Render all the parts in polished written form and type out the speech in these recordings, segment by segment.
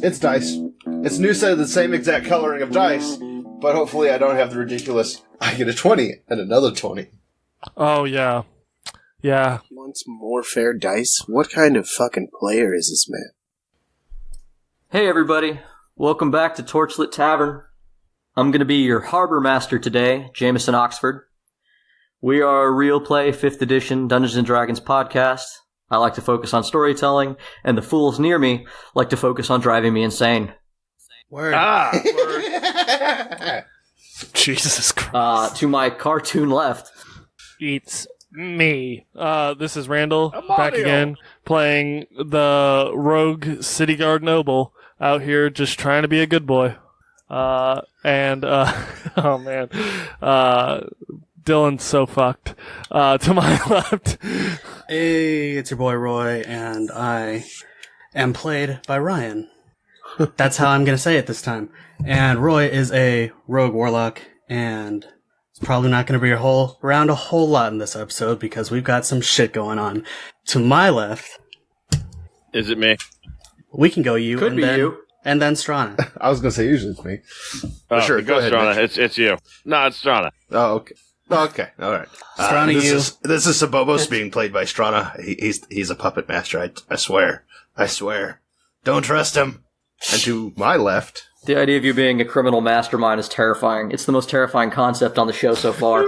It's dice. It's a new set of the same exact coloring of dice, but hopefully I don't have the ridiculous, I get a 20 and another 20. Oh, yeah. Yeah. He wants more fair dice? What kind of fucking player is this man? Hey everybody, welcome back to Torchlit Tavern. I'm going to be your harbor master today, Jameson Oxford. We are a real play 5th edition Dungeons & Dragons podcast. I like to focus on storytelling, and the fools near me like to focus on driving me insane. Word. Word. Jesus Christ. To my cartoon left. It's me. This is Randall, back again, playing the rogue city guard noble out here just trying to be a good boy. Oh man. Dillon's so fucked. To my left. Hey, it's your boy Roy, and I am played by Ryan. That's how I'm going to say it this time. And Roy is a rogue warlock, and it's probably not going to be around a whole lot in this episode because we've got some shit going on. To my left... Is it me? We can go you. Could and be then, you. And then Strana. I was going to say usually it's me. Sure, go ahead, Strana. Mitch. It's you. No, it's Strana. Oh, okay. Okay, all right. Strana, this is Sabobos being played by Strana. He's a puppet master. I swear. Don't trust him. And to my left, The idea of you being a criminal mastermind is terrifying. It's the most terrifying concept on the show so far.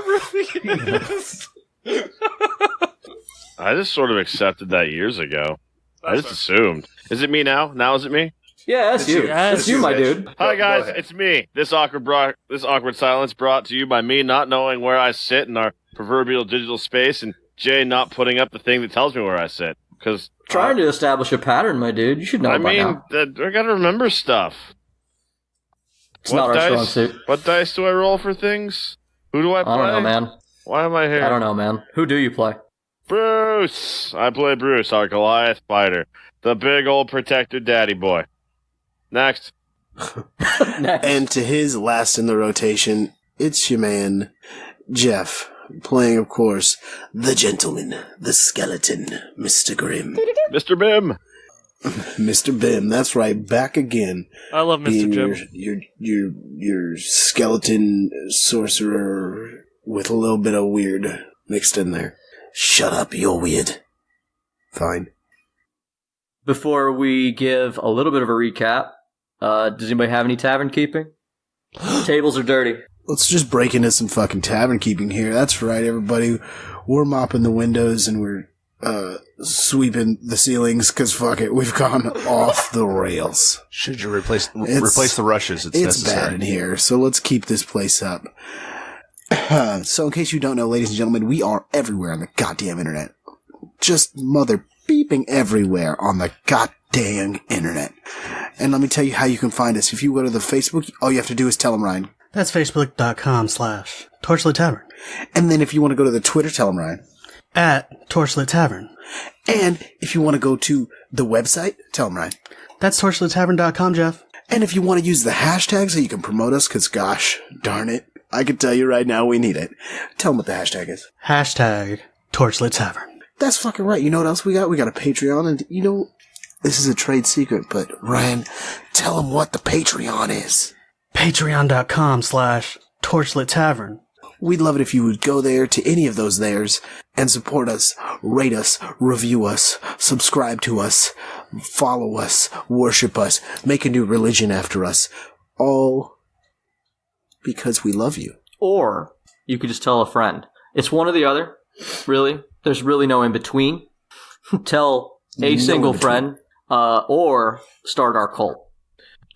I just sort of accepted that years ago. I just assumed. Is it me now? Now is it me? Yeah, that's you. That's you, my dude. Hi guys, it's me. This awkward silence brought to you by me not knowing where I sit in our proverbial digital space, and Jay not putting up the thing that tells me where I sit. Because trying to establish a pattern, my dude. You should know by now. I gotta remember stuff. It's not our strong suit. What dice do I roll for things? Who do I play? I don't know, man. Why am I here? I don't know, man. Who do you play? Bruce! I play Bruce, our Goliath fighter. The big old protector daddy boy. Next. And to his last in the rotation, it's your man, Jeff, playing, of course, the gentleman, the skeleton, Mr. Grimm. Mr. Bim! Mr. Bim, that's right, back again. I love Mr. Jim. Your skeleton sorcerer with a little bit of weird mixed in there. Shut up, you're weird. Fine. Before we give a little bit of a recap, does anybody have any tavern keeping? Tables are dirty. Let's just break into some fucking tavern keeping here. That's right, everybody. We're mopping the windows and we're sweeping the ceilings because fuck it, we've gone off the rails. Should you replace the rushes? It's necessary. Bad in here, so let's keep this place up. So in case you don't know, ladies and gentlemen, we are everywhere on the goddamn internet. Just mother beeping everywhere on the goddamn internet. And let me tell you how you can find us. If you go to the Facebook, all you have to do is tell them, Ryan. That's facebook.com/Torchlit Tavern. And then if you want to go to the Twitter, tell them, Ryan. At Torchlit Tavern. And if you want to go to the website, tell them, Ryan. That's torchlittavern.com, Jeff. And if you want to use the hashtag so you can promote us, because gosh darn it, I can tell you right now we need it. Tell them what the hashtag is. Hashtag Torchlit Tavern. That's fucking right. You know what else we got? We got a Patreon, and you know, this is a trade secret, but Ryan, tell them what the Patreon is. Patreon.com/Torchlit Tavern. We'd love it if you would go there to any of those theirs and support us, rate us, review us, subscribe to us, follow us, worship us, make a new religion after us. All because we love you. Or you could just tell a friend. It's one or the other, really. There's really no in between. Tell a single friend, or start our cult.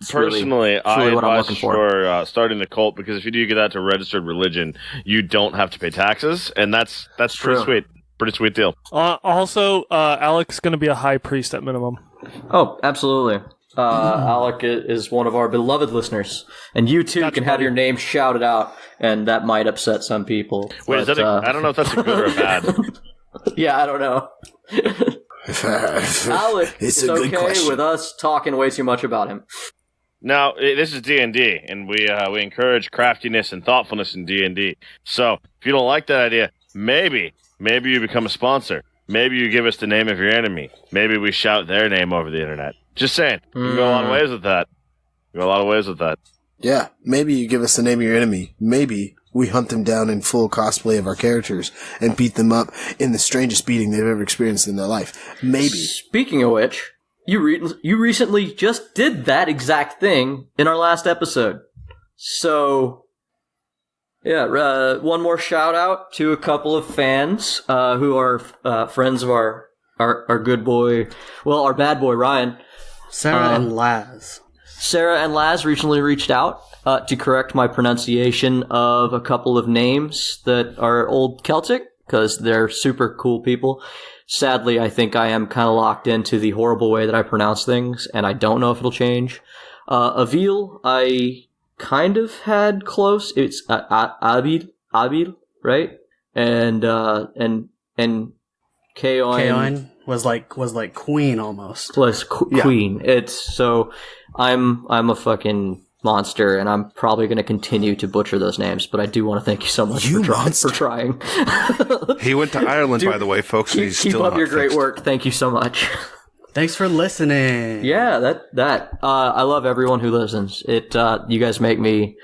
Personally, really I what I'm advise looking for. Starting the cult, because if you do get that to registered religion, you don't have to pay taxes, and that's pretty sweet. Pretty sweet deal. Also, Alec's going to be a high priest at minimum. Oh, absolutely. Alec is one of our beloved listeners, and you too can have your name shouted out, and that might upset some people. Wait, is that I don't know if that's a good or a bad. Yeah, I don't know. Alec is okay with us talking way too much about him. Now, this is D&D, and we encourage craftiness and thoughtfulness in D&D. So, if you don't like that idea, maybe you become a sponsor. maybe you give us the name of your enemy. Maybe we shout their name over the internet. Just saying. You can go a lot of ways with that. Yeah, maybe you give us the name of your enemy. Maybe we hunt them down in full cosplay of our characters and beat them up in the strangest beating they've ever experienced in their life. Maybe. Speaking of which, you recently just did that exact thing in our last episode. So, yeah, one more shout out to a couple of fans who are friends of our good boy, well, our bad boy Ryan. Sarah and Laz. Sarah and Laz recently reached out to correct my pronunciation of a couple of names that are old Celtic, because they're super cool people. Sadly, I think I am kind of locked into the horrible way that I pronounce things, and I don't know if it'll change. Avil, I kind of had close. It's Abil, right? And Kaoin was like queen almost. Plus queen. It's so I'm a fucking monster, and I'm probably going to continue to butcher those names. But I do want to thank you so much for trying. He went to Ireland, by the way, folks. Keep still up not your great fixed. work. Thank you so much. Thanks for listening. Yeah, I love everyone who listens. You guys make me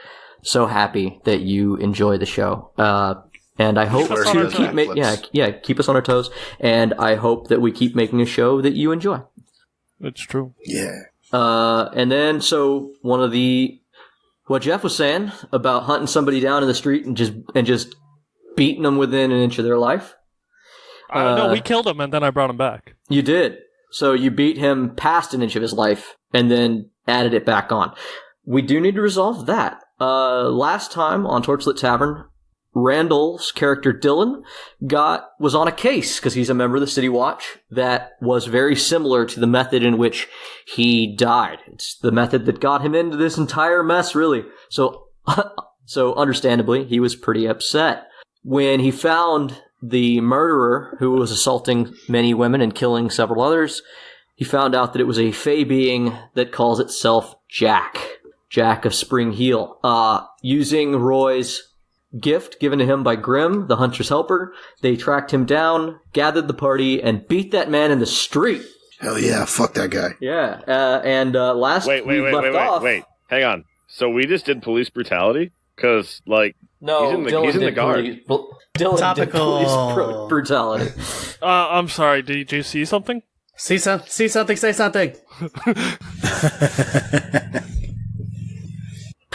so happy that you enjoy the show. And I hope to keep us on our toes. And I hope that we keep making a show that you enjoy. It's true. Yeah. And then, so one of what Jeff was saying about hunting somebody down in the street and just beating them within an inch of their life. No, we killed him and then I brought him back. You did. So you beat him past an inch of his life and then added it back on. We do need to resolve that. Last time on Torchlit Tavern, Randall's character Dillon was on a case because he's a member of the City Watch that was very similar to the method in which he died. It's the method that got him into this entire mess, really. So understandably, he was pretty upset when he found the murderer who was assaulting many women and killing several others. He found out that it was a fey being that calls itself Jack of Springheel. Using Roy's gift given to him by Grimm, the hunter's helper, they tracked him down, gathered the party, and beat that man in the street. Hell yeah, fuck that guy. Yeah, and last wait, hang on. So we just did police brutality? Because, no, he's in the guard. Dillon Topical. did police brutality. I'm sorry, did you see something? See something, say something.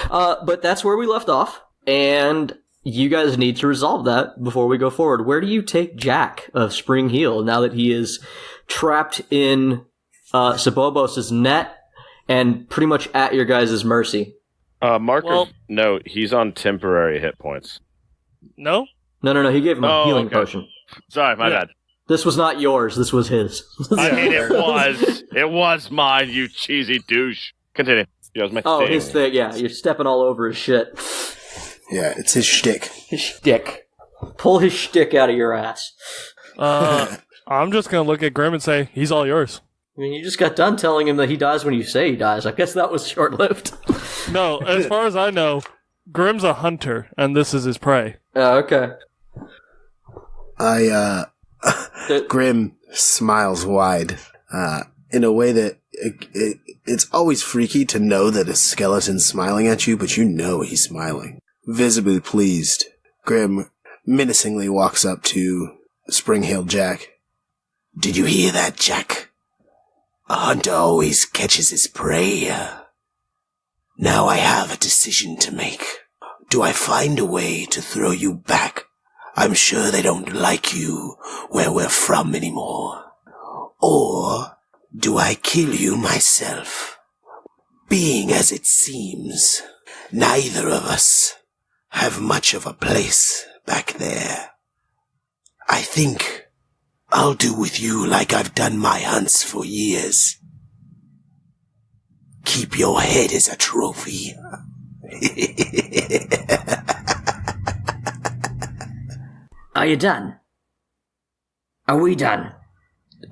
But that's where we left off, and you guys need to resolve that before we go forward. Where do you take Jack of Springheel now that he is trapped in Sabobos' net and pretty much at your guys' mercy? No, he's on temporary hit points. No? No, he gave him a healing potion. Sorry, my bad. This was not yours, this was his. I mean, it was. It was mine, you cheesy douche. Continue. Yeah, it was my thing. His thing, yeah. You're stepping all over his shit. Yeah, it's his shtick. His shtick. Pull his shtick out of your ass. I'm just going to look at Grimm and say, he's all yours. I mean, you just got done telling him that he dies when you say he dies. I guess that was short-lived. No, as far as I know, Grimm's a hunter, and this is his prey. Oh, okay. Grimm smiles wide, in a way that it's always freaky to know that a skeleton's smiling at you, but you know he's smiling. Visibly pleased, Grimm menacingly walks up to Springheel Jack. Did you hear that, Jack? A hunter always catches his prey. Now I have a decision to make. Do I find a way to throw you back? I'm sure they don't like you where we're from anymore. Or do I kill you myself? Being as it seems, neither of us have much of a place back there. I think I'll do with you like I've done my hunts for years. Keep your head as a trophy. Are you done? Are we done?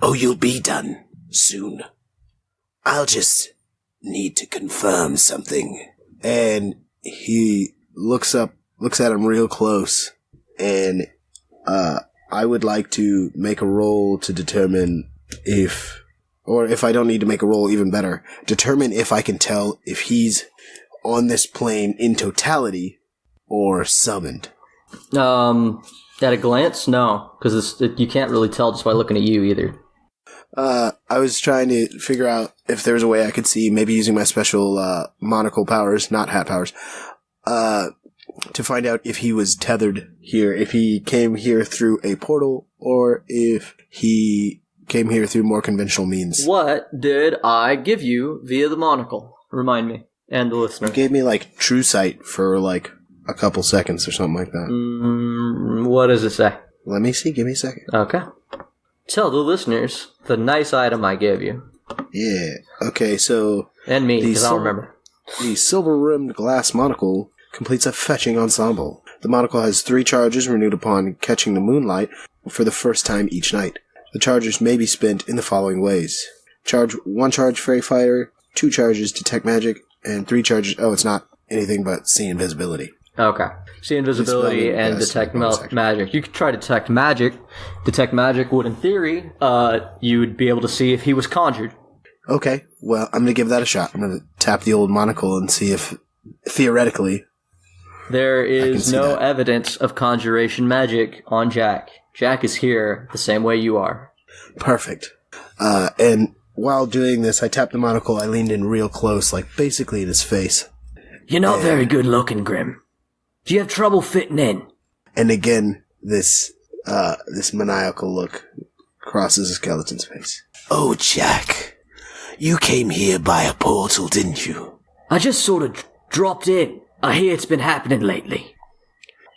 Oh, you'll be done soon. I'll just need to confirm something. And he looks at him real close, and I would like to make a roll to determine if I don't need to make a roll, even better, determine if I can tell if he's on this plane in totality or summoned. At a glance, no, because you can't really tell just by looking at you either. I was trying to figure out if there was a way I could see, maybe using my special monocle powers, not hat powers, to find out if he was tethered here, if he came here through a portal, or if he came here through more conventional means. What did I give you via the monocle? Remind me, and the listener. You gave me, true sight for, a couple seconds or something like that. What does it say? Let me see, give me a second. Okay. Tell the listeners the nice item I gave you. Yeah, okay, so... And me, because I'll remember. The silver-rimmed glass monocle completes a fetching ensemble. The monocle has 3 charges renewed upon catching the moonlight for the first time each night. The charges may be spent in the following ways. 1 charge Fairy Fighter, 2 charges Detect Magic, and 3 charges... Oh, it's not anything but See Invisibility. Okay. See Invisibility and Detect Magic. You could try Detect Magic. Detect Magic would, in theory, you would be able to see if he was conjured. Okay, well, I'm going to give that a shot. I'm going to tap the old monocle and see if, theoretically... There is no evidence of conjuration magic on Jack. Jack is here the same way you are. Perfect. And while doing this, I tapped the monocle, I leaned in real close, basically in his face. You're not very good looking, Grimm. Do you have trouble fitting in? And again, this maniacal look crosses the skeleton's face. Oh, Jack. You came here by a portal, didn't you? I just sort of dropped in. I hear it's been happening lately.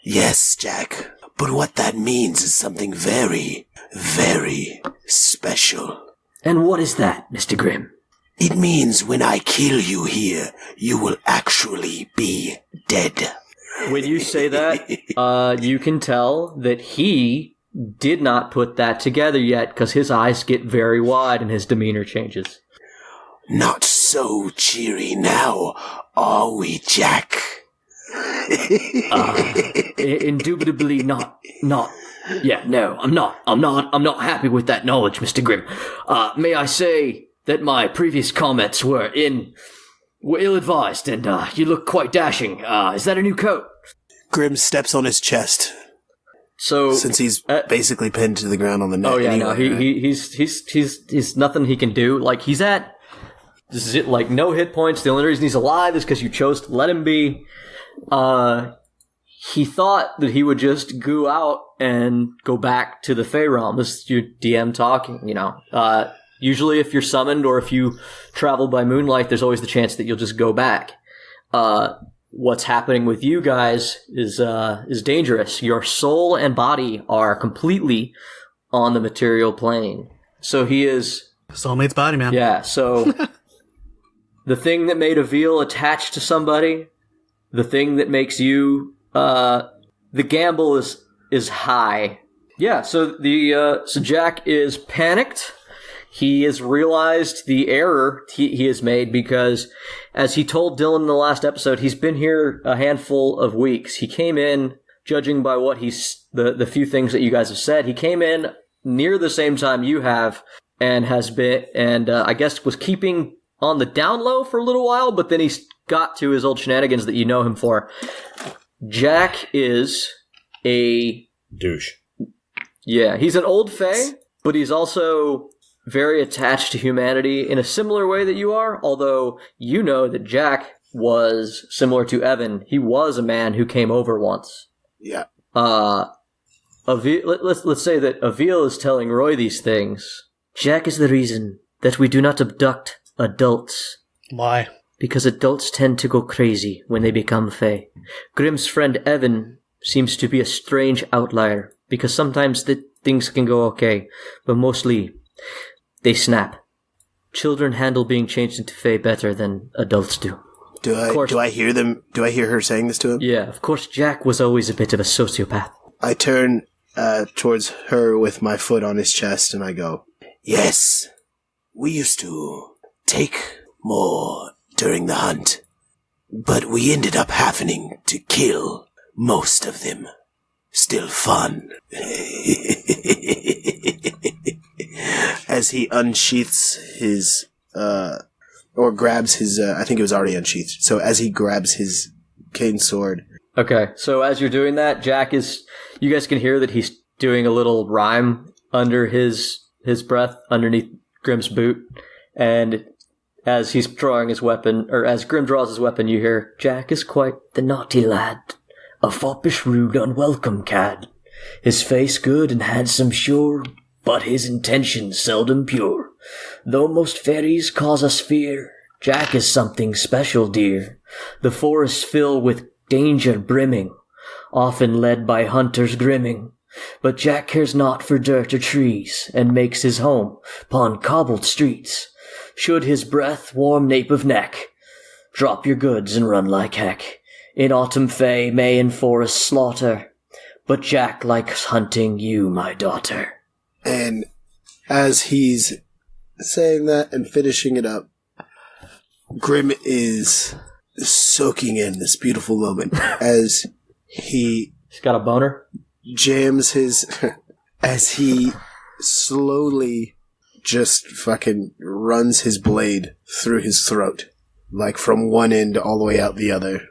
Yes, Jack. But what that means is something very, very special. And what is that, Mr. Grimm? It means when I kill you here, you will actually be dead. When you say that, you can tell that he did not put that together yet, because his eyes get very wide and his demeanor changes. Not so cheery now, are we, Jack? Indubitably not. Yeah, no, I'm not happy with that knowledge, Mr. Grimm. May I say that my previous comments were ill-advised, and you look quite dashing. Is that a new coat? Grimm steps on his chest. So since he's basically pinned to the ground on the net. Oh yeah, anyway, no, he's nothing he can do. He's at no hit points. The only reason he's alive is because you chose to let him be. He thought that he would just go out and go back to the Fey realm. This is your DM talking, Usually if you're summoned or if you travel by moonlight, there's always the chance that you'll just go back. What's happening with you guys is dangerous. Your soul and body are completely on the material plane. So he is... Soulmate's body, man. Yeah, so the thing that made a veal attached to somebody, the thing that makes you... the gamble is high. Yeah, so so Jack is panicked. He has realized the error he has made because, as he told Dillon in the last episode, he's been here a handful of weeks. He came in, judging by what the few things that you guys have said, he came in near the same time you have, and I guess was keeping on the down low for a little while, but then he got to his old shenanigans that you know him for. Jack is a douche. Yeah, he's an old Fae, but he's also very attached to humanity in a similar way that you are, although you know that Jack was similar to Evan. He was a man who came over once. Yeah. Let's say that Avil is telling Roy these things. Jack is the reason that we do not abduct adults. Why? Because adults tend to go crazy when they become Fae. Grimm's friend Evan seems to be a strange outlier, because sometimes things can go okay, but mostly they snap. Children handle being changed into Fae better than adults do. Do I hear her saying this to him? Yeah, of course Jack was always a bit of a sociopath. I turn towards her with my foot on his chest and I go, yes, we used to take more during the hunt, but we ended up having to kill most of them. still fun. As he unsheaths his, or grabs his, I think it was already unsheathed. So as he grabs his cane sword. Okay, so as you're doing that, you guys can hear that he's doing a little rhyme under his breath, underneath Grimm's boot. And as he's drawing his weapon, or as Grimm draws his weapon, you hear, Jack is quite the naughty lad, a foppish, rude, unwelcome cad. His face good and handsome sure, but his intentions seldom pure. Though most fairies cause us fear, Jack is something special, dear. The forests fill with danger brimming, often led by hunters grimming. But Jack cares not for dirt or trees, and makes his home 'pon cobbled streets. Should his breath warm nape of neck, drop your goods and run like heck. In autumn fay, May in forest slaughter, but Jack likes hunting you, my daughter. And as he's saying that and finishing it up, Grimm is soaking in this beautiful moment as he's got a boner? Jams his... as he slowly just fucking runs his blade through his throat. Like from one end all the way out the other.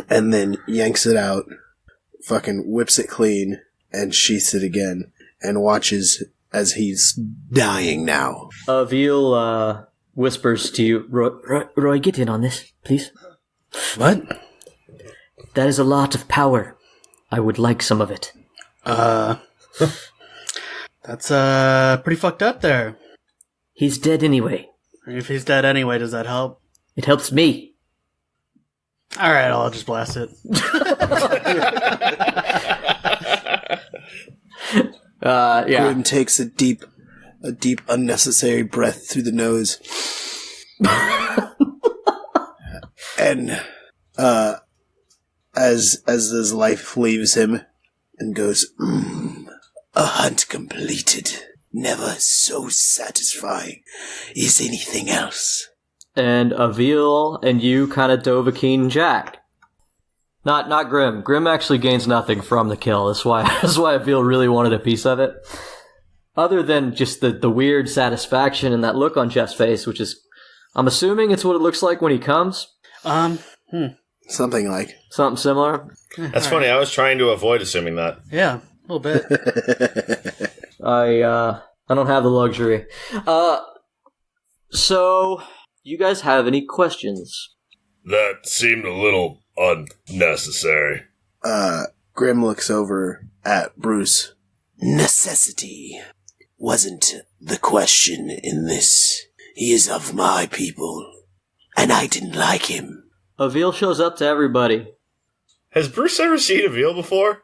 And then yanks it out, fucking whips it clean, and sheaths it again. And watches as he's dying now. Veal whispers to you, Roy, get in on this, please. What? That is a lot of power. I would like some of it. That's pretty fucked up there. He's dead anyway. If he's dead anyway, does that help? It helps me. Alright, I'll just blast it. Yeah. Grimm takes a deep, unnecessary breath through the nose. And, as his life leaves him, and goes, A hunt completed. Never so satisfying is anything else. And Veal and you kind of Dovahkiin Jack. Not Grimm. Grimm actually gains nothing from the kill. That's why Veal really wanted a piece of it. Other than just the weird satisfaction and that look on Jeff's face, which is, I'm assuming it's what it looks like when he comes. Something like. Something similar. That's funny. I was trying to avoid assuming that. Yeah, a little bit. I don't have the luxury. So, you guys have any questions? That seemed a little unnecessary. Grimm looks over at Bruce. Necessity wasn't the question in this. He is of my people, and I didn't like him. Veal shows up to everybody. Has Bruce ever seen a veal before?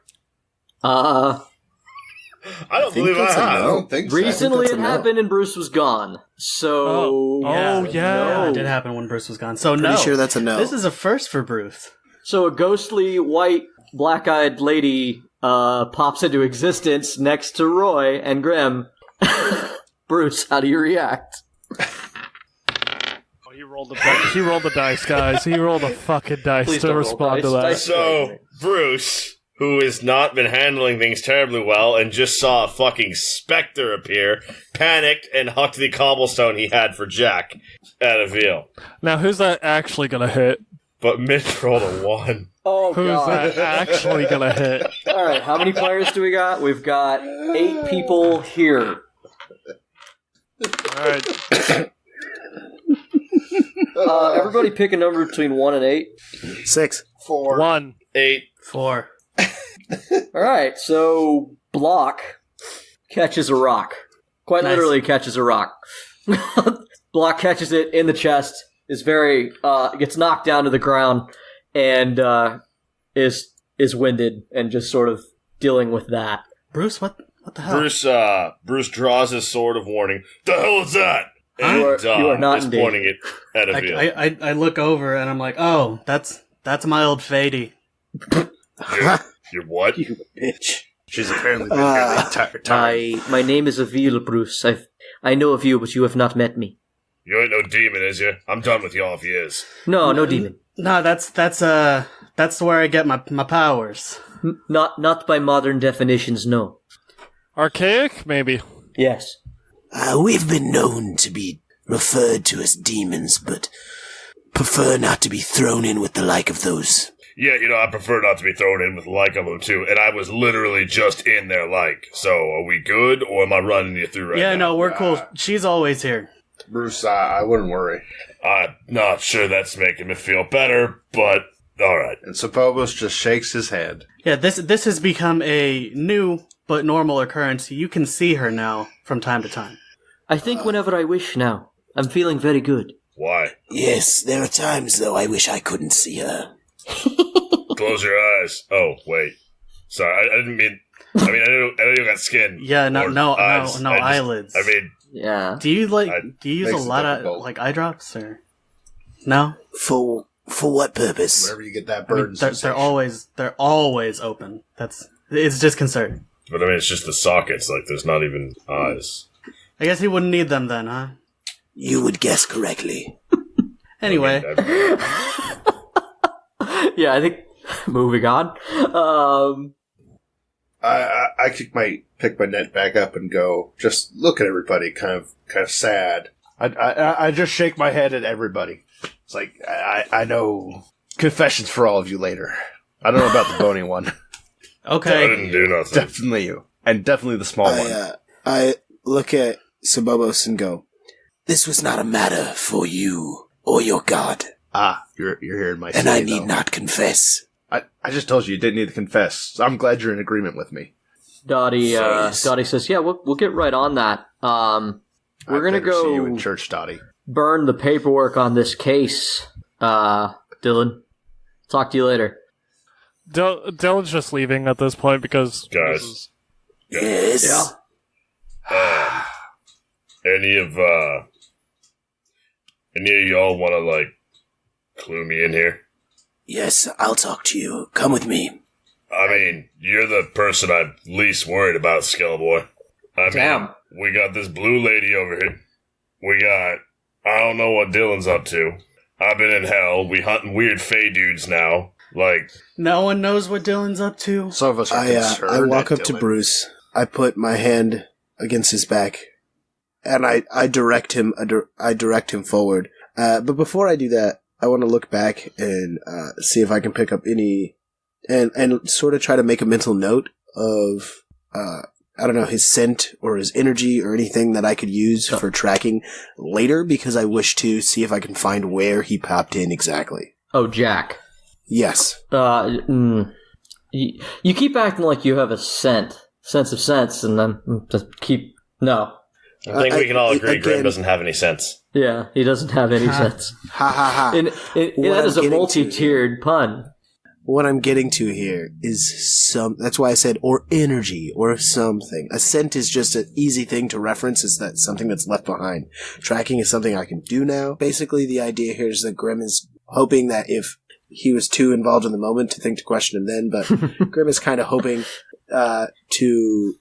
I don't believe I have. I don't think so. Recently it happened and Bruce was gone. So... Yeah, it did happen when Bruce was gone. So Pretty sure that's a no. This is a first for Bruce. So a ghostly, white, black-eyed lady pops into existence next to Roy and Grimm. Bruce, how do you react? He rolled the dice, guys. He rolled the fucking dice Please to don't roll respond to dice. that. Dice. So, Bruce, who has not been handling things terribly well and just saw a fucking specter appear, panicked and hucked the cobblestone he had for Jack at a veal. Now, who's that actually gonna hit? But Mitch rolled a 1. Oh, Who's God. that actually gonna hit? Alright, how many players do we got? We've got 8 people here. Alright. Everybody pick a number between 1 and 8. 6. 4. 1. 8. 4. Alright, so Block catches a rock. Quite Nice. literally catches a rock. Block catches it in the chest, is gets knocked down to the ground, and is winded, and just sort of dealing with that. Bruce, what the hell? Bruce draws his sword of warning. The hell is that? And You are not is indeed. pointing it at a veal. I look over and I'm like, oh, that's my old Fady. You're what? You bitch. She's apparently been here the entire time. My name is Veal, Bruce. I know of you, but you have not met me. You ain't no demon, is you? I'm done with y'all if you is. No demon. No, that's where I get my powers. Not by modern definitions, no. Archaic, maybe. Yes. We've been known to be referred to as demons, but prefer not to be thrown in with the like of those. Yeah, I prefer not to be thrown in with the like of them, too. And I was literally just in their like. So, are we good, or am I running you through right now? Yeah, no, we're cool. She's always here. Bruce, I wouldn't worry. I'm not sure that's making me feel better, but alright. And Sapobos just shakes his head. Yeah, this has become a new but normal occurrence. You can see her now from time to time. I think whenever I wish now. I'm feeling very good. Why? Yes, there are times, though, I wish I couldn't see her. Close your eyes. Oh, wait. Sorry, I didn't mean... I know you got skin. Yeah, no eyelids. Yeah. Do you use a lot of eye drops or no? For what purpose? Wherever you get that burden they're always open. It's disconcerting. But it's just the sockets. There's not even eyes. I guess he wouldn't need them then, huh? You would guess correctly. Anyway. Yeah, I think moving on. I pick my net back up and go, just look at everybody, kind of sad. I just shake my head at everybody. It's like, I know confessions for all of you later. I don't know about the bony one. Okay. I didn't do nothing. Definitely you. And definitely the small one. I look at Sabobos and go, this was not a matter for you or your god. You're hearing my and I need not confess. I just told you didn't need to confess. So I'm glad you're in agreement with me. Dottie says, yeah, we'll get right on that. We're going to go see you in church, Dottie. Burn the paperwork on this case. Dillon, talk to you later. Dillon's just leaving at this point because... Guys. Yes? Yeah. Any of y'all want to, clue me in here? Yes, I'll talk to you. Come with me. You're the person I'm least worried about, Skellboy. Damn. We got this blue lady over here. I don't know what Dillon's up to. I've been in hell. We hunting weird fey dudes now. No one knows what Dillon's up to. Some of us are concerned. I walk up Dillon. to Bruce. I put my hand against his back, and I direct him. I direct him forward. But before I do that, I want to look back and see if I can pick up any, and sort of try to make a mental note of, I don't know, his scent or his energy or anything that I could use for tracking later, because I wish to see if I can find where he popped in exactly. Oh, Jack. Yes. You keep acting like you have a sense of sense, and then just keep... No. I think we can all agree again, Grimm doesn't have any sense. Yeah, he doesn't have any sense. Ha ha ha. And that is a multi-tiered pun. What I'm getting to here is that's why I said, or energy, or something. A scent is just an easy thing to reference, is that something that's left behind. Tracking is something I can do now. Basically, the idea here is that Grimm is hoping that if he was too involved in the moment to think to question him then, but Grimm is kind of hoping to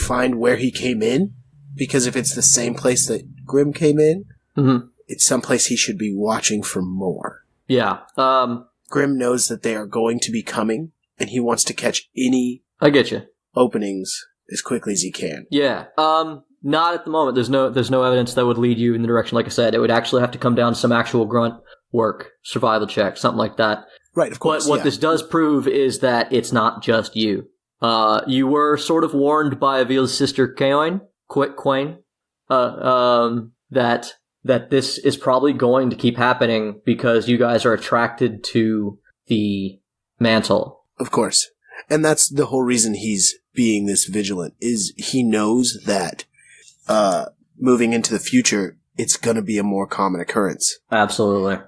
find where he came in, because if it's the same place that Grimm came in, it's someplace he should be watching for more. Yeah. Grimm knows that they are going to be coming, and he wants to catch any I get you. openings as quickly as he can. Yeah. Not at the moment. There's no evidence that would lead you in the direction. Like I said, it would actually have to come down to some actual grunt work, survival check, something like that. Right, of course. But what this does prove is that it's not just you. You were sort of warned by Avil's sister Quain, that this is probably going to keep happening because you guys are attracted to the mantle. Of course. And that's the whole reason he's being this vigilant, is he knows that moving into the future, it's going to be a more common occurrence. Absolutely.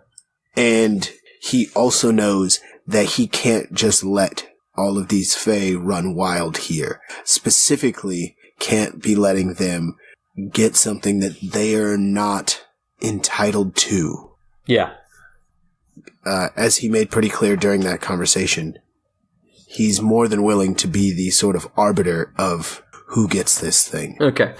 And he also knows that he can't just let all of these Fae run wild here. Specifically, can't be letting them get something that they are not entitled to. Yeah. As he made pretty clear during that conversation, he's more than willing to be the sort of arbiter of who gets this thing. Okay.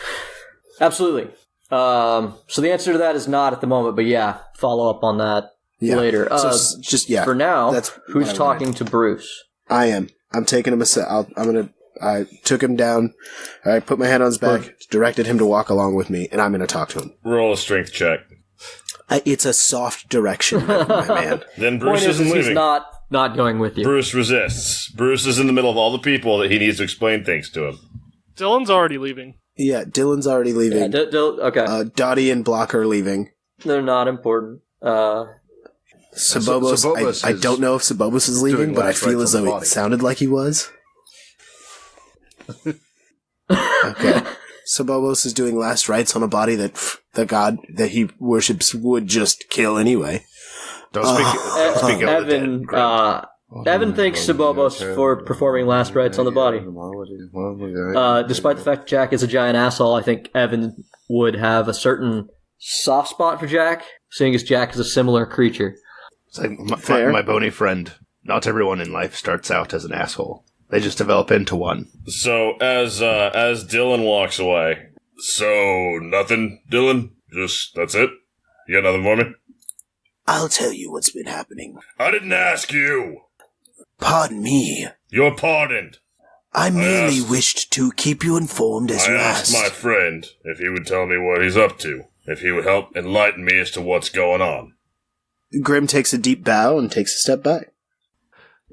Absolutely. So the answer to that is not at the moment, but yeah, follow up on that later. So just, for now, that's who's talking to Bruce? I am. I'm taking him I took him down. I put my hand on his back, directed him to walk along with me, and I'm going to talk to him. Roll a strength check. It's a soft direction, my man. Then Bruce isn't leaving. He's not going with you. Bruce resists. Bruce is in the middle of all the people that he needs to explain things to him. Dillon's already leaving. Yeah, Dillon's already leaving. Yeah, okay. Dottie and Block are leaving. They're not important. Sabobos, I don't know if Sabobos is leaving, but I feel as though it sounded like he was. Okay. Sabobos is doing last rites on a body that the god that he worships would just kill anyway. Don't speak ill of the dead. Evan thanks Sabobos for performing last rites on the body. Despite the fact that Jack is a giant asshole, I think Evan would have a certain soft spot for Jack, seeing as Jack is a similar creature. It's like my bony friend. Not everyone in life starts out as an asshole. They just develop into one. So as Dillon walks away, so nothing, Dillon? Just that's it? You got nothing for me? I'll tell you what's been happening. I didn't ask you. Pardon me. You're pardoned. I merely wished to keep you informed as you asked. asked. My friend if he would tell me what he's up to, if he would help enlighten me as to what's going on. Grimm takes a deep bow and takes a step back.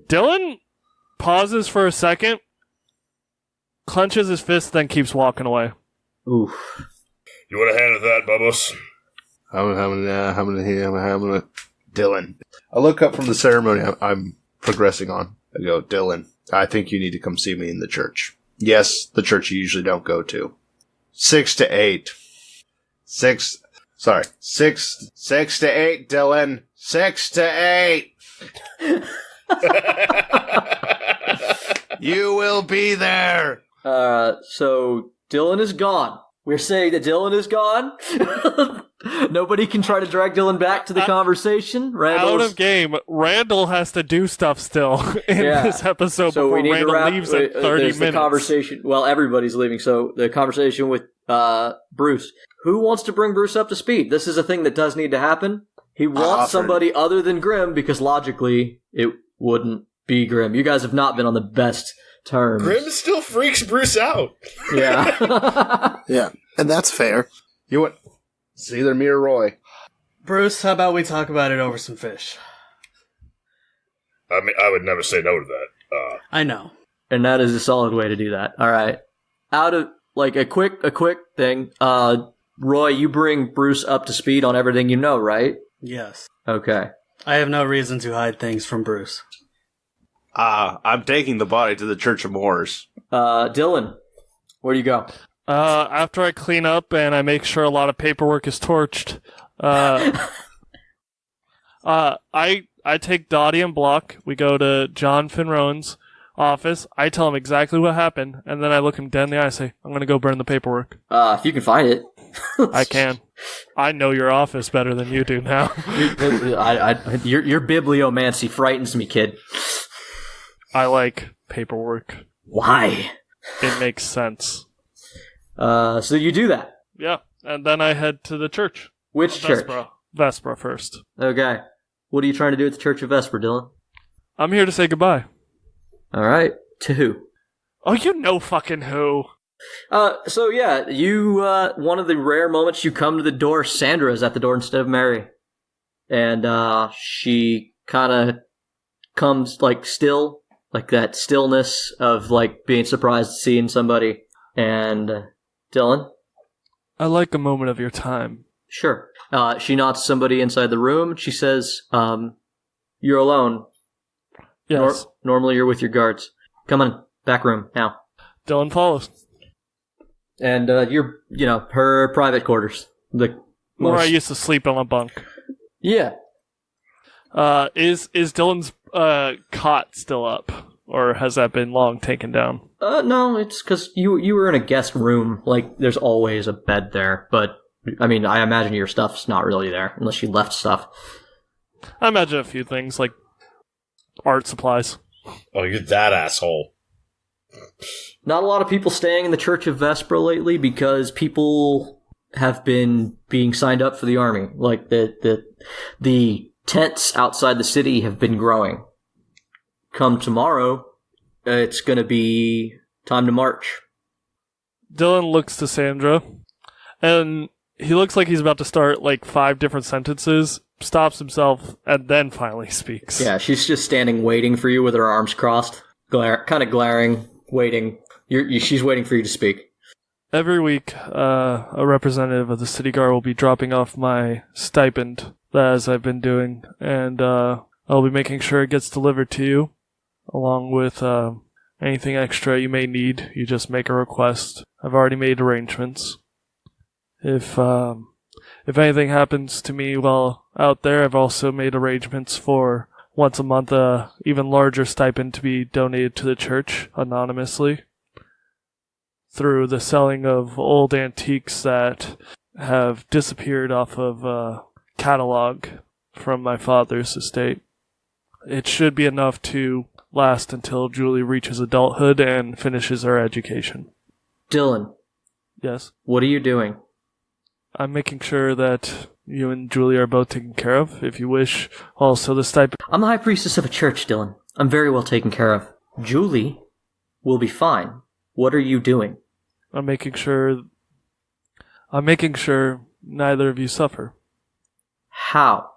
Dillon pauses for a second, clenches his fist, then keeps walking away. Oof. You want a hand with that, Bubbles? How many? Dillon. I look up from the ceremony I'm progressing on. I go, Dillon, I think you need to come see me in the church. Yes, the church you usually don't go to. 6 to 8. 6 to 8, Dillon. 6 to 8. You will be there. So Dillon is gone. We're saying that Dillon is gone. Nobody can try to drag Dillon back to the conversation. Out of game. Randall has to do stuff still in this episode so before we need Randall to wrap, leaves in 30 minutes. The conversation. Well, everybody's leaving, so the conversation with Bruce. Who wants to bring Bruce up to speed? This is a thing that does need to happen. He wants somebody other than Grimm because logically it wouldn't be Grimm. You guys have not been on the best terms. Grimm still freaks Bruce out. Yeah. Yeah, and that's fair. You what? It's either me or Roy. Bruce, how about we talk about it over some fish? I mean, I would never say no to that. I know. And that is a solid way to do that. All right. Out of, like, a quick thing, Roy, you bring Bruce up to speed on everything you know, right? Yes. Okay. I have no reason to hide things from Bruce. I'm taking the body to the Church of Moors. Dillon, where do you go? After I clean up and I make sure a lot of paperwork is torched, I take Dottie and Block. We go to John Finrone's office. I tell him exactly what happened, and then I look him dead in the eye and say, I'm going to go burn the paperwork. If you can find it. I can. I know your office better than you do now. Your bibliomancy frightens me, kid. I like paperwork. Why? It makes sense. So you do that. Yeah, and then I head to the church. Which church? Vespra first. Okay. What are you trying to do at the Church of Vesper, Dillon? I'm here to say goodbye. All right. To who? Oh, you know fucking who. So yeah, you, one of the rare moments you come to the door, Sandra's at the door instead of Mary. And, she kinda comes, like, still, like that stillness of, like, being surprised seeing somebody. And, Dillon? I like a moment of your time. Sure. She nods somebody inside the room. She says, you're alone. Yes. Normally you're with your guards. Come on, back room, now. Dillon follows. And, her private quarters. Where I used to sleep on a bunk. Yeah. Is Dillon's, cot still up? Or has that been long taken down? No, it's because you were in a guest room. Like, there's always a bed there. But, I mean, I imagine your stuff's not really there, unless you left stuff. I imagine a few things, like art supplies. Oh, you're that asshole. Not a lot of people staying in the Church of Vespra lately because people have been being signed up for the army. Like, the tents outside the city have been growing. Come tomorrow, it's going to be time to march. Dillon looks to Sandra, and he looks like he's about to start like 5 different sentences, stops himself, and then finally speaks. Yeah, she's just standing waiting for you with her arms crossed, kind of glaring, waiting. She's waiting for you to speak. Every week, a representative of the city guard will be dropping off my stipend, as I've been doing, and I'll be making sure it gets delivered to you, along with anything extra you may need. You just make a request. I've already made arrangements. If anything happens to me while out there, I've also made arrangements for once a month a even larger stipend to be donated to the church anonymously through the selling of old antiques that have disappeared off of a catalog from my father's estate. It should be enough to last until Julie reaches adulthood and finishes her education. Dillon. Yes? What are you doing? I'm making sure that you and Julie are both taken care of. If you wish, also the stipend... I'm the high priestess of a church, Dillon. I'm very well taken care of. Julie will be fine. What are you doing? I'm making sure neither of you suffer. How?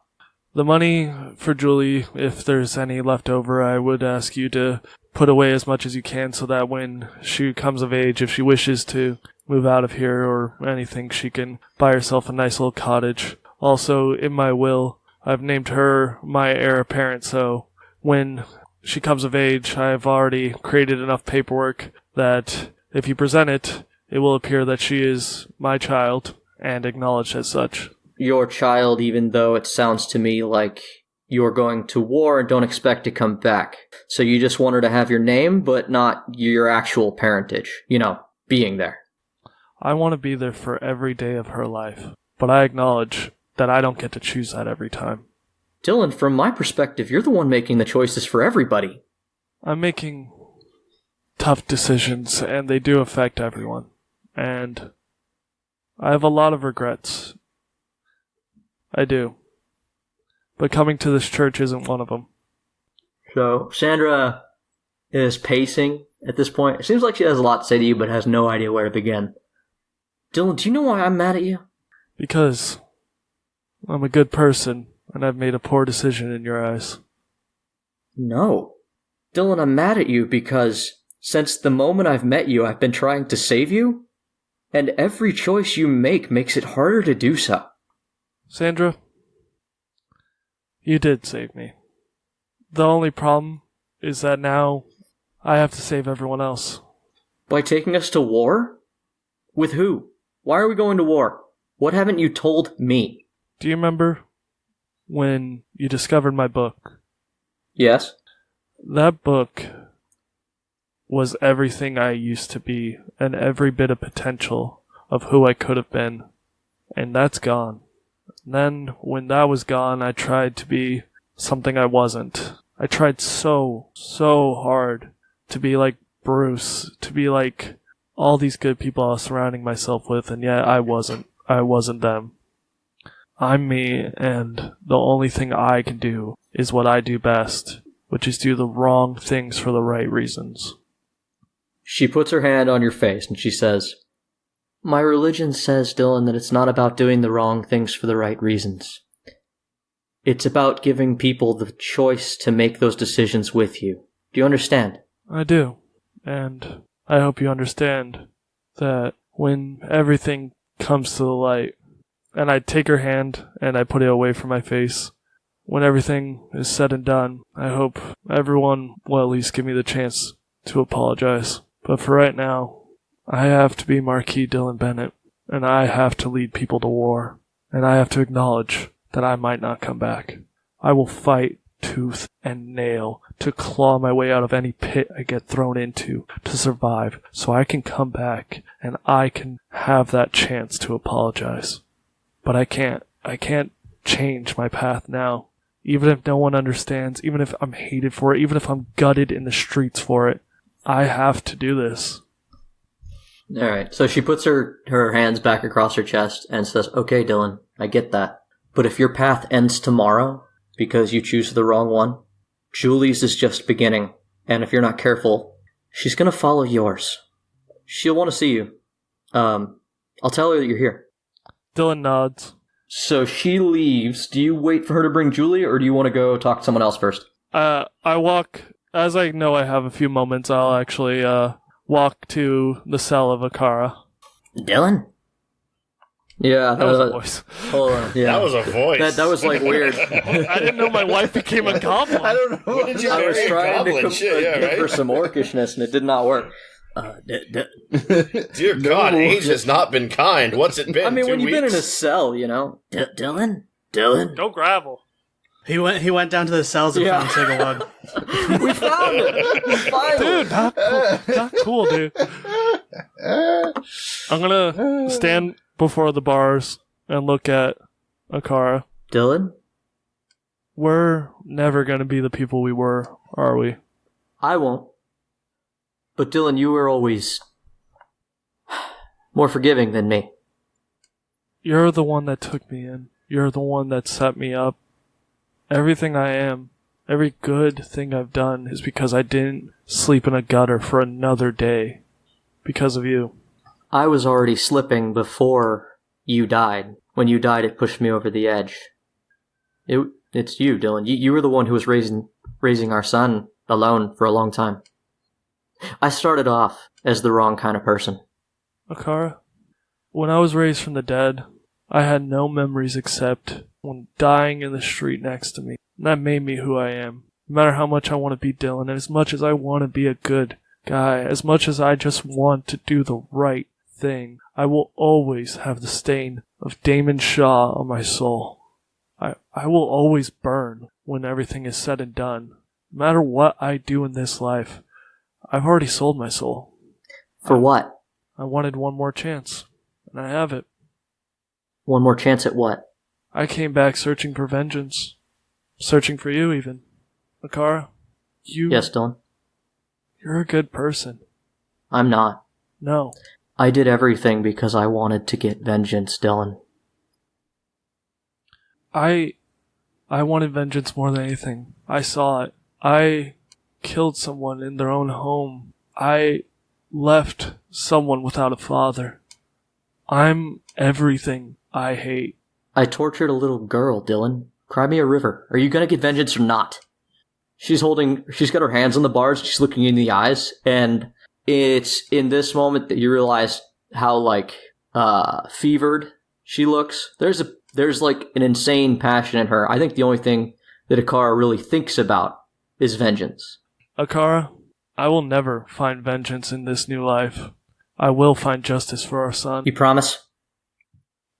The money for Julie, if there's any left over, I would ask you to put away as much as you can so that when she comes of age, if she wishes to move out of here or anything, she can buy herself a nice little cottage. Also, in my will, I've named her my heir apparent, so when she comes of age, I've already created enough paperwork that if you present it, it will appear that she is my child and acknowledged as such. Your child, even though it sounds to me like you're going to war and don't expect to come back. So you just want her to have your name, but not your actual parentage. Being there. I want to be there for every day of her life, but I acknowledge that I don't get to choose that every time. Dillon, from my perspective, you're the one making the choices for everybody. I'm making tough decisions, and they do affect everyone. And I have a lot of regrets. I do. But coming to this church isn't one of them. So, Sandra is pacing at this point. It seems like she has a lot to say to you, but has no idea where to begin. Dillon, do you know why I'm mad at you? Because I'm a good person, and I've made a poor decision in your eyes. No. Dillon, I'm mad at you because since the moment I've met you, I've been trying to save you, and every choice you make makes it harder to do so. Sandra, you did save me. The only problem is that now I have to save everyone else. By taking us to war? With who? Why are we going to war? What haven't you told me? Do you remember when you discovered my book? Yes. That book was everything I used to be and every bit of potential of who I could have been. And that's gone. And then, when that was gone, I tried to be something I wasn't. I tried so hard to be like Bruce, to be like all these good people I was surrounding myself with, and yet I wasn't. I wasn't them. I'm me, and the only thing I can do is what I do best, which is do the wrong things for the right reasons. She puts her hand on your face and she says, My religion says, Dillon, that it's not about doing the wrong things for the right reasons. It's about giving people the choice to make those decisions with you. Do you understand? I do. And I hope you understand that when everything comes to the light, and I take her hand and I put it away from my face, when everything is said and done, I hope everyone will at least give me the chance to apologize. But for right now, I have to be Marquis Dillon Bennett, and I have to lead people to war, and I have to acknowledge that I might not come back. I will fight tooth and nail to claw my way out of any pit I get thrown into to survive, so I can come back and I can have that chance to apologize. But I can't change my path now. Even if no one understands, even if I'm hated for it, even if I'm gutted in the streets for it, I have to do this. Alright, so she puts her hands back across her chest and says, Okay, Dillon, I get that. But if your path ends tomorrow because you choose the wrong one, Julie's is just beginning. And if you're not careful, She's gonna follow yours. She'll want to see you. I'll tell her that you're here. Dillon nods. So she leaves. Do you wait for her to bring Julie, or do you want to go talk to someone else first? I walk, as I know I have a few moments, I'll actually walk to the cell of Akara. Dillon? Yeah, That was a voice. Hold on. Yeah. That was a voice. That was like weird. I didn't know my wife became a goblin. I don't know. When did you I was marry a trying to goblin? Shit, yeah, give right? her some orcishness, and it did not work. Dear God, age has not been kind. What's it been? I mean, 2 when you've been in a weeks? cell, you know. Dillon? Dillon? Don't gravel. He went down to the cells and found Tigalug. We found it! Finally! Dude, not cool, dude. I'm gonna stand before the bars and look at Akara. Dillon? We're never gonna be the people we were, are we? I won't. But Dillon, you were always more forgiving than me. You're the one that took me in. You're the one that set me up. Everything I am, every good thing I've done is because I didn't sleep in a gutter for another day. Because of you. I was already slipping before you died. When you died, it pushed me over the edge. It's you, Dillon. You were the one who was raising our son alone for a long time. I started off as the wrong kind of person. Akara, when I was raised from the dead, I had no memories except when dying in the street next to me. And that made me who I am. No matter how much I want to be Dillon, and as much as I want to be a good guy, as much as I just want to do the right thing, I will always have the stain of Damon Shaw on my soul. I will always burn when everything is said and done. No matter what I do in this life, I've already sold my soul. For what? I wanted one more chance, and I have it. One more chance at what? I came back searching for vengeance. Searching for you, even. Akara, Yes, Dillon? You're a good person. I'm not. No. I did everything because I wanted to get vengeance, Dillon. I wanted vengeance more than anything. I saw it. I killed someone in their own home. I left someone without a father. I'm everything I hate. I tortured a little girl, Dillon. Cry me a river. Are you gonna get vengeance or not? She's got her hands on the bars, she's looking you in the eyes, and it's in this moment that you realize how, fevered she looks. There's like an insane passion in her. I think the only thing that Akara really thinks about is vengeance. Akara, I will never find vengeance in this new life. I will find justice for our son. You promise?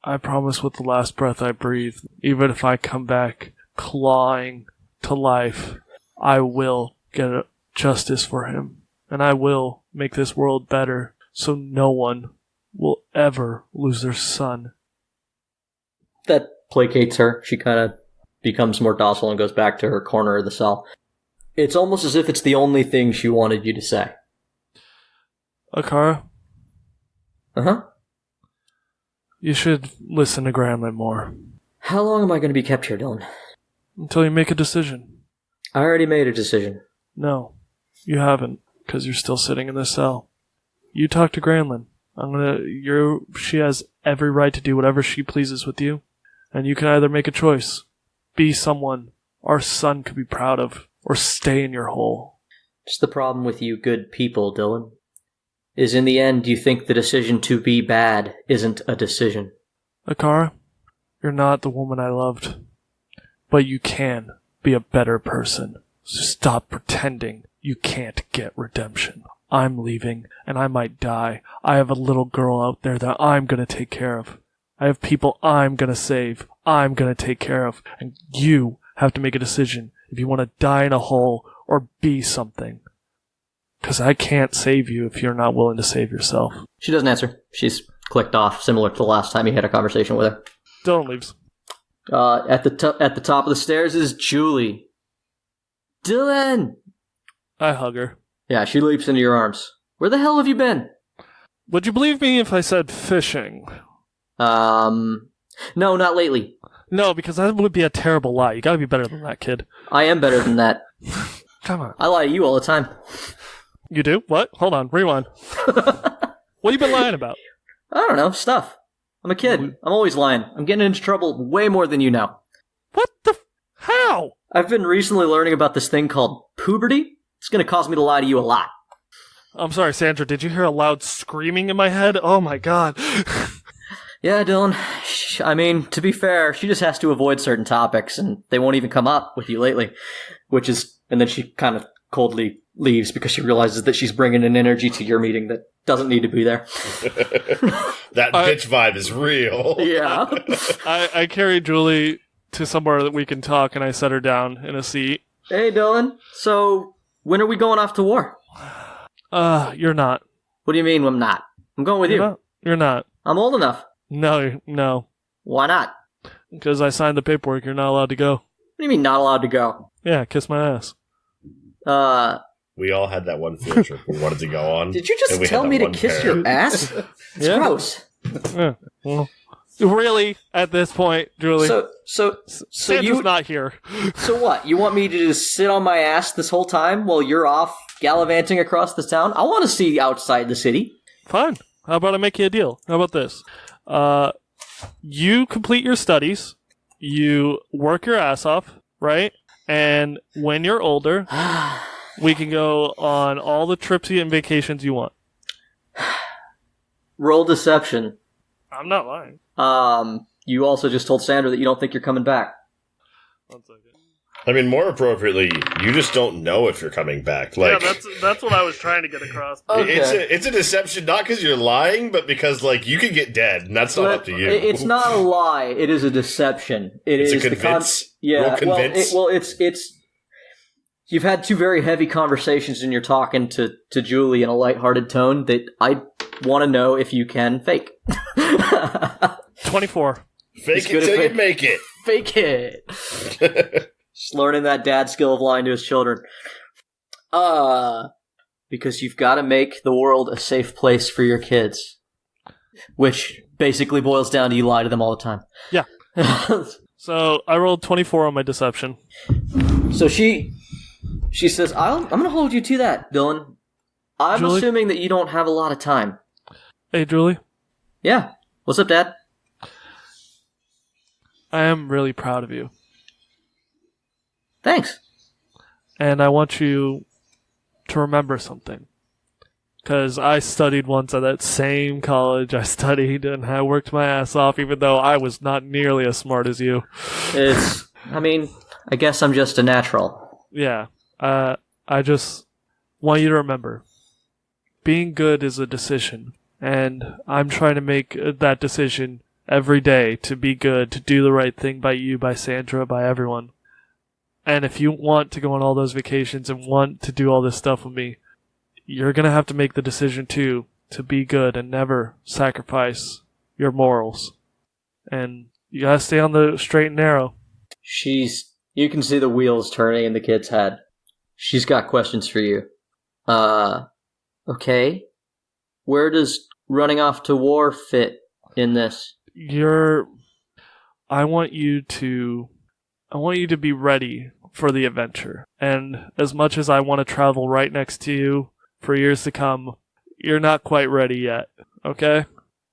I promise with the last breath I breathe, even if I come back clawing to life, I will get justice for him. And I will make this world better so no one will ever lose their son. That placates her. She kind of becomes more docile and goes back to her corner of the cell. It's almost as if it's the only thing she wanted you to say. Akara? Uh-huh. You should listen to Granlin more. How long am I going to be kept here, Dillon? Until you make a decision. I already made a decision. No, you haven't, because you're still sitting in the cell. You talk to Granlin. She has every right to do whatever she pleases with you, and you can either make a choice. Be someone our son could be proud of, or stay in your hole. It's the problem with you good people, Dillon. Is in the end, you think the decision to be bad isn't a decision. Akara, you're not the woman I loved. But you can be a better person. So stop pretending you can't get redemption. I'm leaving, and I might die. I have a little girl out there that I'm gonna take care of. I have people I'm gonna save. I'm gonna take care of. And you have to make a decision if you want to die in a hole or be something. Because I can't save you if you're not willing to save yourself. She doesn't answer. She's clicked off, similar to the last time you had a conversation with her. Dillon leaves. At the top of the stairs is Julie. Dillon! I hug her. Yeah, she leaps into your arms. Where the hell have you been? Would you believe me if I said fishing? No, not lately. No, because that would be a terrible lie. You gotta be better than that, kid. I am better than that. Come on. I lie to you all the time. You do? What? Hold on. Rewind. What have you been lying about? I don't know. Stuff. I'm a kid. I'm always lying. I'm getting into trouble way more than you know. What the... How? I've been recently learning about this thing called puberty. It's going to cause me to lie to you a lot. I'm sorry, Sandra. Did you hear a loud screaming in my head? Oh my god. Yeah, Dillon. I mean, to be fair, she just has to avoid certain topics, and they won't even come up with you lately. And then she kind of coldly leaves because she realizes that she's bringing an energy to your meeting that doesn't need to be there. That bitch vibe is real. Yeah. I carried Julie to somewhere that we can talk, and I set her down in a seat. Hey, Dillon. So, when are we going off to war? You're not. What do you mean I'm not? I'm going with you. You're not. I'm old enough. No. Why not? Because I signed the paperwork. You're not allowed to go. What do you mean not allowed to go? Yeah, kiss my ass. We all had that one field trip we wanted to go on. Did you just tell me to kiss your ass? It's gross. Yeah. Well, really, at this point, Julie. So Sandra's not here. So what? You want me to just sit on my ass this whole time while you're off gallivanting across the town? I want to see outside the city. Fine. How about I make you a deal? How about this? You complete your studies, you work your ass off, right? And when you're older, we can go on all the trips and vacations you want. Roll deception. I'm not lying. You also just told Sandra that you don't think you're coming back. 1 second. I mean, more appropriately, you just don't know if you're coming back. Like, yeah, that's what I was trying to get across. Okay. It's a deception, not because you're lying, but because, like, you could get dead, and that's not up to you. It's not a lie. It is a deception. It's a convince. Yeah. Convince. It's. You've had two very heavy conversations, and you're talking to Julie in a lighthearted tone that I want to know if you can fake. 24. Fake it till you make it. Fake it. Just learning that dad skill of lying to his children. Because you've got to make the world a safe place for your kids. Which basically boils down to you lie to them all the time. Yeah. So I rolled 24 on my deception. So she says, I'm going to hold you to that, Dillon. I'm Julie? assuming that you don't have a lot of time. Hey, Julie. Yeah. What's up, Dad? I am really proud of you. Thanks. And I want you to remember something. Because I studied once at that same college I studied, and I worked my ass off, even though I was not nearly as smart as you. I guess I'm just a natural. Yeah. I just want you to remember, being good is a decision. And I'm trying to make that decision every day to be good, to do the right thing by you, by Sandra, by everyone. And if you want to go on all those vacations and want to do all this stuff with me, you're going to have to make the decision too, to be good and never sacrifice your morals. And you got to stay on the straight and narrow. You can see the wheels turning in the kid's head. She's got questions for you. Okay. Where does running off to war fit in this? I want you to be ready for the adventure. And as much as I want to travel right next to you for years to come, you're not quite ready yet, okay?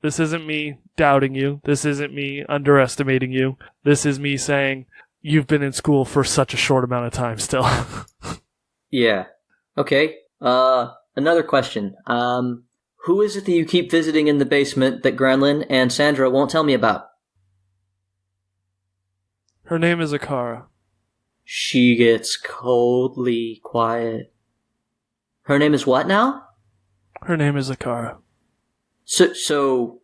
This isn't me doubting you. This isn't me underestimating you. This is me saying you've been in school for such a short amount of time still. Yeah. Okay. Another question. Who is it that you keep visiting in the basement that Grenlin and Sandra won't tell me about? Her name is Akara. She gets coldly quiet. Her name is what now? Her name is Akara. So,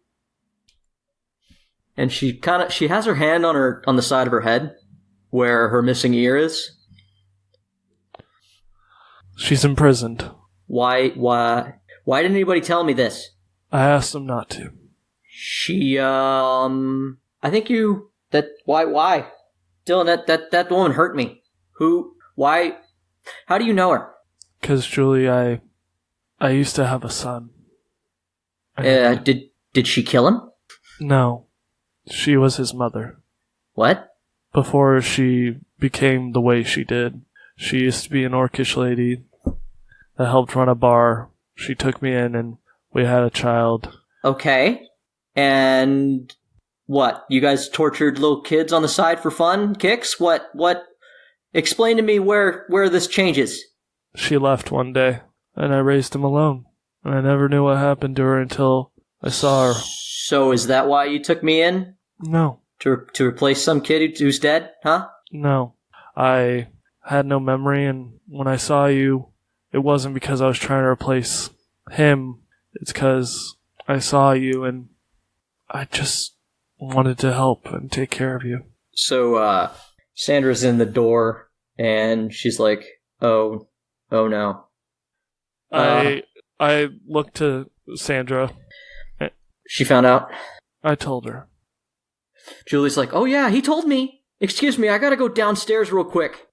and she has her hand on the side of her head, where her missing ear is. She's imprisoned. Why didn't anybody tell me this? I asked them not to. I think why? Dillon, that woman hurt me. Why? How do you know her? 'Cause Julie, I used to have a son. Did she kill him? No. She was his mother. What? Before she became the way she did. She used to be an orcish lady. that helped run a bar. She took me in and we had a child. Okay. And what? You guys tortured little kids on the side for fun? Kicks? What? Explain to me where this changes. She left one day, and I raised him alone. And I never knew what happened to her until I saw her. So is that why you took me in? No. To replace some kid who's dead, huh? No. I had no memory, and when I saw you, it wasn't because I was trying to replace him. It's because I saw you, and I just wanted to help and take care of you. So, Sandra's in the door, and she's like, oh no. I looked to Sandra. She found out? I told her. Julie's like, oh yeah, he told me. Excuse me, I gotta go downstairs real quick.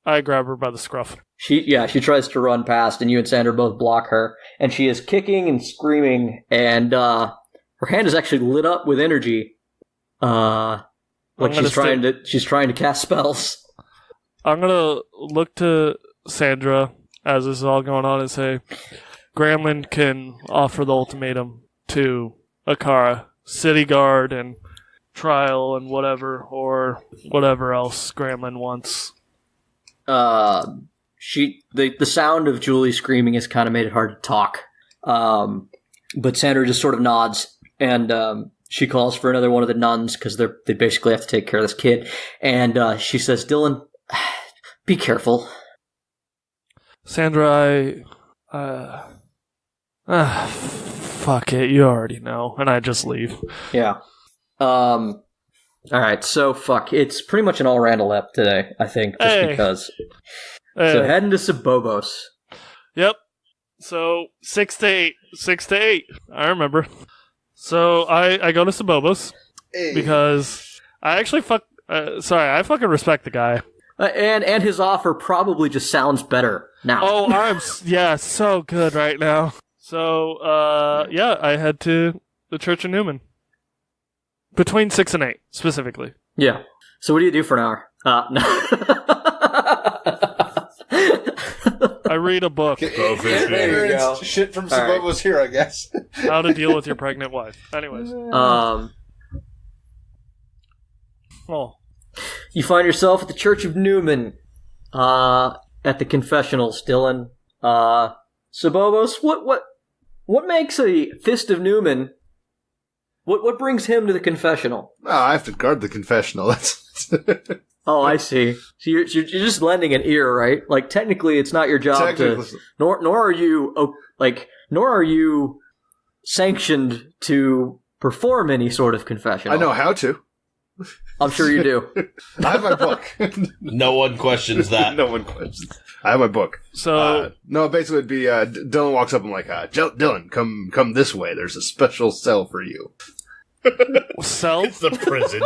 I grab her by the scruff. She tries to run past, and you and Sandra both block her, and she is kicking and screaming, and her hand is actually lit up with energy. Like she's trying to cast spells. I'm gonna look to Sandra as this is all going on and say, Gremlin can offer the ultimatum to Akara, city guard and trial and whatever, or whatever else Gremlin wants. The sound of Julie screaming has kind of made it hard to talk. But Sandra just sort of nods, and she calls for another one of the nuns because they basically have to take care of this kid. And she says, Dillon, be careful. Sandra, fuck it, you already know. And I just leave. Yeah. Alright, so fuck. It's pretty much an all Randall ep today, I think, just because. Hey. So heading to Sabobos. Yep. So 6 to 8. 6 to 8. I remember. So I go to Sabobos because I actually I fucking respect the guy. And his offer probably just sounds better now. Oh, I'm so good right now. So I head to the Church of Newman between 6 and 8 specifically. Yeah. So what do you do for an hour? No. I read a book. There you go. Shit from Sabobos here, I guess. How to deal with your pregnant wife. Anyways. You find yourself at the Church of Newman, at the confessionals, Dillon. Sabobos, what makes a Fist of Newman? What brings him to the confessional? Oh, I have to guard the confessional. That's. Oh, I see. So you're just lending an ear, right? Like technically, it's not your job to. Nor are you sanctioned to perform any sort of confessional. I know how to. I'm sure you do. I have my book. No one questions that. No one questions. I have my book. So no, basically it'd be Dillon walks up and like, Dillon, come this way. There's a special cell for you. Cell? It's the prison.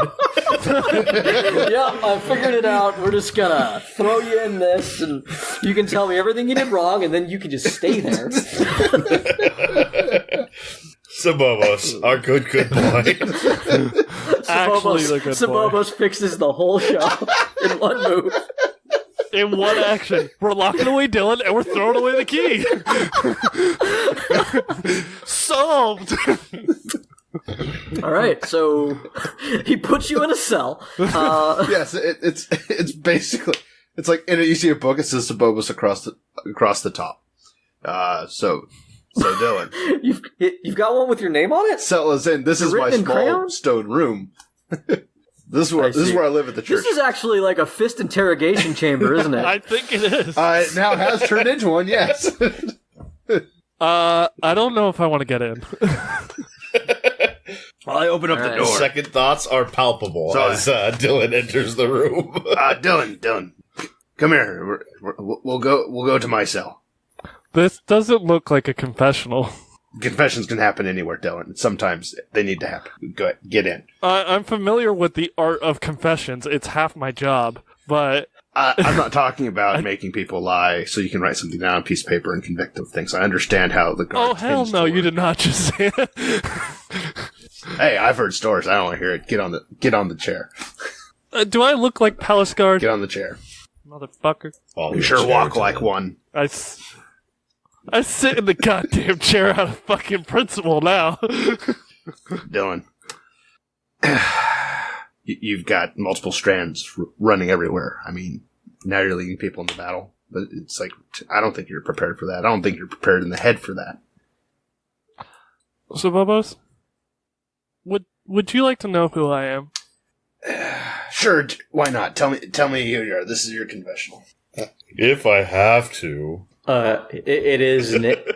Yeah, I figured it out. We're just gonna throw you in this, and you can tell me everything you did wrong, and then you can just stay there. Sabobos, our good boy. Sabobos fixes the whole show in one move. In one action. We're locking away Dillon, and we're throwing away the key. Solved! All right, so he puts you in a cell. Yes, it's basically it's like you see a book. It says Sabobos across the top. So Dillon, you've got one with your name on it. Cell is in. This is my small stone room. This is where I live at the church. This is actually like a fist interrogation chamber, isn't it? I think it is. It now has turned into one. Yes. I don't know if I want to get in. I open up the door. Second thoughts are palpable as Dillon enters the room. Dillon, come here. We'll go to my cell. This doesn't look like a confessional. Confessions can happen anywhere, Dillon. Sometimes they need to happen. Go ahead, get in. I'm familiar with the art of confessions. It's half my job, but I'm not talking about making people lie so you can write something down on a piece of paper and convict them of things. I understand how the guard. Oh hell no! You did not just say it. Hey, I've heard stories. I don't want to hear it. Get on the chair. Do I look like Palace Guard? Get on the chair, motherfucker. You sure walk like one. I sit in the goddamn chair out of fucking principal now. Dillon, you've got multiple strands running everywhere. I mean, now you're leading people into battle. But it's like, I don't think you're prepared for that. I don't think you're prepared in the head for that. So, Bobos, would you like to know who I am? Sure, why not? Tell me who you are. This is your confessional. If I have to. It is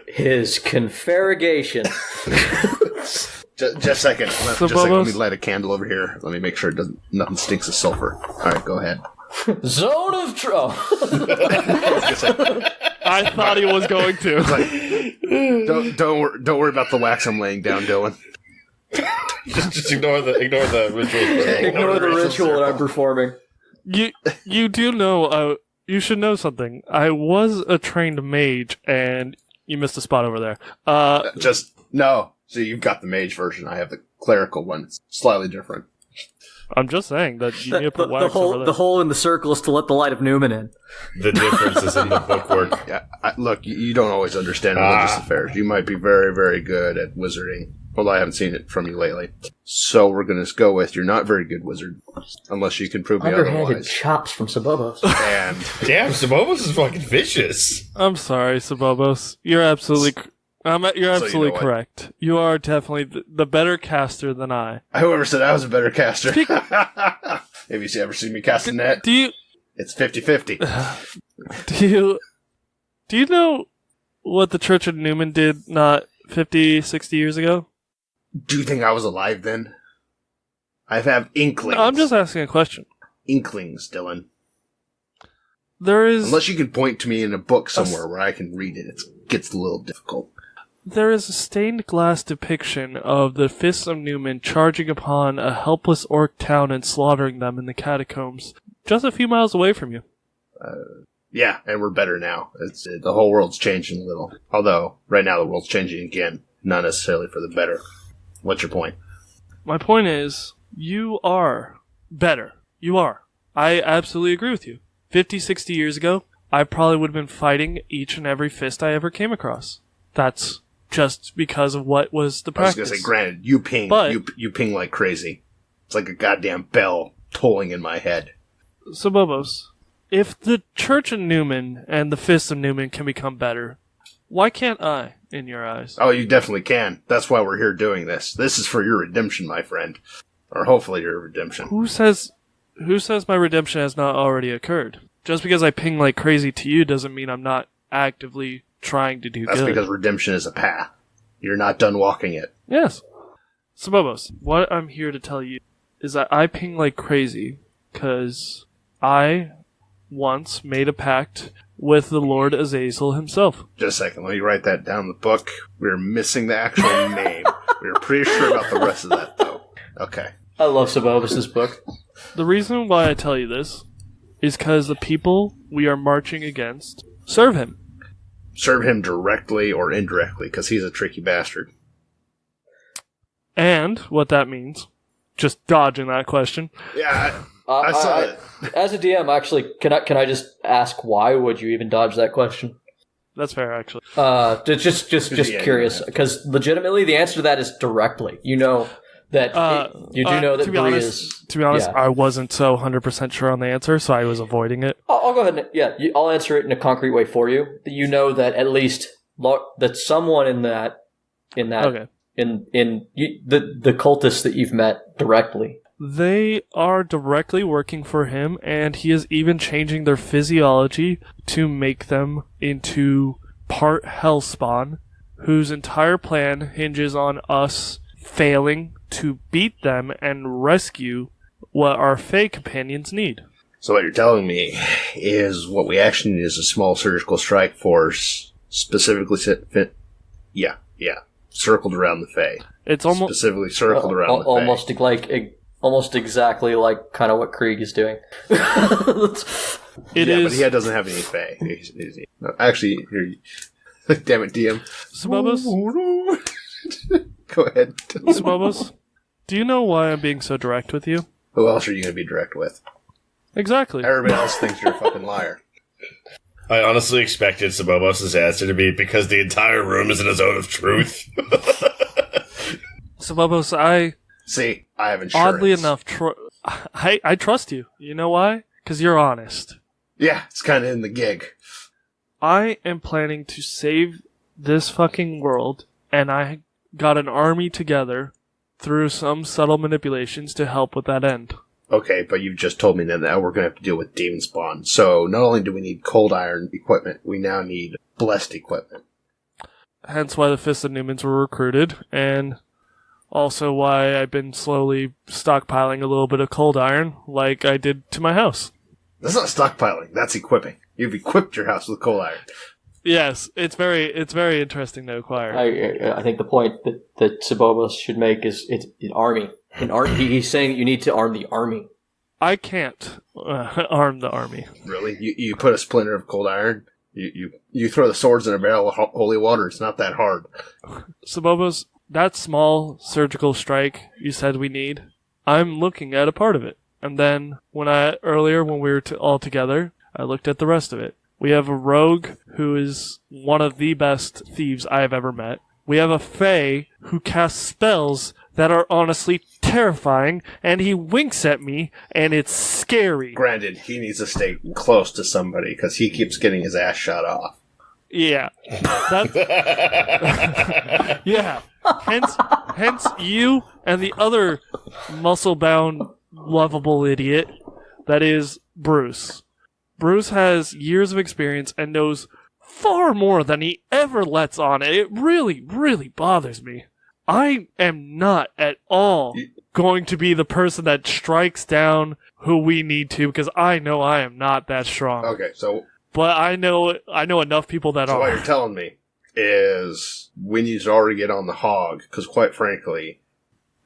his confarigation. Just a second. Let me light a candle over here. Let me make sure nothing stinks of sulfur. All right, go ahead. Zone of trouble. I thought he was going to. Like, don't worry about the wax I'm laying down, Dillon. just ignore the ritual. Ignore the ritual that I'm performing. You do know. You should know something. I was a trained mage, and you missed a spot over there. No. So you've got the mage version. I have the clerical one. It's slightly different. I'm just saying that you need to put wax over there. The hole in the circle is to let the light of Newman in. The difference is in the bookwork. Yeah, look, you don't always understand religious affairs. You might be very, very good at wizarding. Although I haven't seen it from you lately. So we're going to go with you're not very good wizard. Unless you can prove me Underhanded otherwise. chops from Sabobos. And damn, Sabobos is fucking vicious. I'm sorry, Sabobos. You're absolutely correct. You are definitely the better caster than I. Whoever said I was a better caster? Have you ever seen me cast a net? It's 50-50. Do you know what the Church of Newman did not 50, 60 years ago? Do you think I was alive then? I have inklings. No, I'm just asking a question. Inklings, Dillon. Unless you can point to me in a book somewhere where I can read it, it gets a little difficult. There is a stained glass depiction of the Fists of Newman charging upon a helpless orc town and slaughtering them in the catacombs, just a few miles away from you. Yeah, and we're better now. The whole world's changing a little. Although, right now the world's changing again. Not necessarily for the better. What's your point? My point is, you are better. You are. I absolutely agree with you. 50, 60 years ago, I probably would have been fighting each and every fist I ever came across. That's just because of what was the practice. I was going to say, granted, you ping. You ping like crazy. It's like a goddamn bell tolling in my head. So, Bobos, if the Church of Newman and the Fists of Newman can become better, why can't I, in your eyes? Oh, you definitely can. That's why we're here doing this. This is for your redemption, my friend. Or hopefully your redemption. Who says my redemption has not already occurred? Just because I ping like crazy to you doesn't mean I'm not actively trying to do good. That's because redemption is a path. You're not done walking it. Yes. So, Bobos, what I'm here to tell you is that I ping like crazy because I once made a pact with the Lord Azazel himself. Just a second, let me write that down in the book. We're missing the actual name. We're pretty sure about the rest of that, though. Okay. I love Sabobos' book. The reason why I tell you this is because the people we are marching against serve him. Serve him directly or indirectly, because he's a tricky bastard. And what that means, just dodging that question. Yeah, I saw it. As a DM, actually, can I just ask why would you even dodge that question? That's fair, actually. Just curious, because legitimately the answer to that is directly. You know that you do know that Bree is. To be honest, I wasn't so 100% sure on the answer, so I was avoiding it. I'll go ahead and I'll answer it in a concrete way for you. You know that at least that someone in the cultists that you've met directly. They are directly working for him, and he is even changing their physiology to make them into part Hellspawn, whose entire plan hinges on us failing to beat them and rescue what our Fey companions need. So what you're telling me is what we actually need is a small surgical strike force specifically circled around the Fey. It's almost specifically circled around the Fey. Almost exactly like kind of what Krieg is doing. But he doesn't have any Fey. Actually, damn it, DM. Sabobos? Go ahead. Sabobos, do you know why I'm being so direct with you? Who else are you going to be direct with? Exactly. Everybody else thinks you're a fucking liar. I honestly expected Sabobos' answer to be because the entire room is in a zone of truth. Sabobos, I have insurance. Oddly enough, I trust you. You know why? Because you're honest. Yeah, it's kind of in the gig. I am planning to save this fucking world, and I got an army together through some subtle manipulations to help with that end. Okay, but you've just told me that now we're going to have to deal with demon spawn. So not only do we need cold iron equipment, we now need blessed equipment. Hence why the Fist of Newmans were recruited, and also why I've been slowly stockpiling a little bit of cold iron, like I did to my house. That's not stockpiling, that's equipping. You've equipped your house with cold iron. Yes, it's very interesting to acquire. I think the point that Sabobos should make is it's an army. He's saying that you need to arm the army. I can't arm the army. Really? You put a splinter of cold iron? You throw the swords in a barrel of holy water. It's not that hard. Sabobos, that small surgical strike you said we need, I'm looking at a part of it. And then earlier when we were all together, I looked at the rest of it. We have a rogue who is one of the best thieves I have ever met. We have a fae who casts spells that are honestly terrifying, and he winks at me, and it's scary. Granted, he needs to stay close to somebody, because he keeps getting his ass shot off. Yeah. Yeah. Hence you and the other muscle-bound, lovable idiot that is Bruce. Bruce has years of experience and knows far more than he ever lets on. It really, really bothers me. I am not at all going to be the person that strikes down who we need to, because I know I am not that strong. Okay, so... But I know enough people that are. So what you're telling me is we need to already get on the hog, because quite frankly,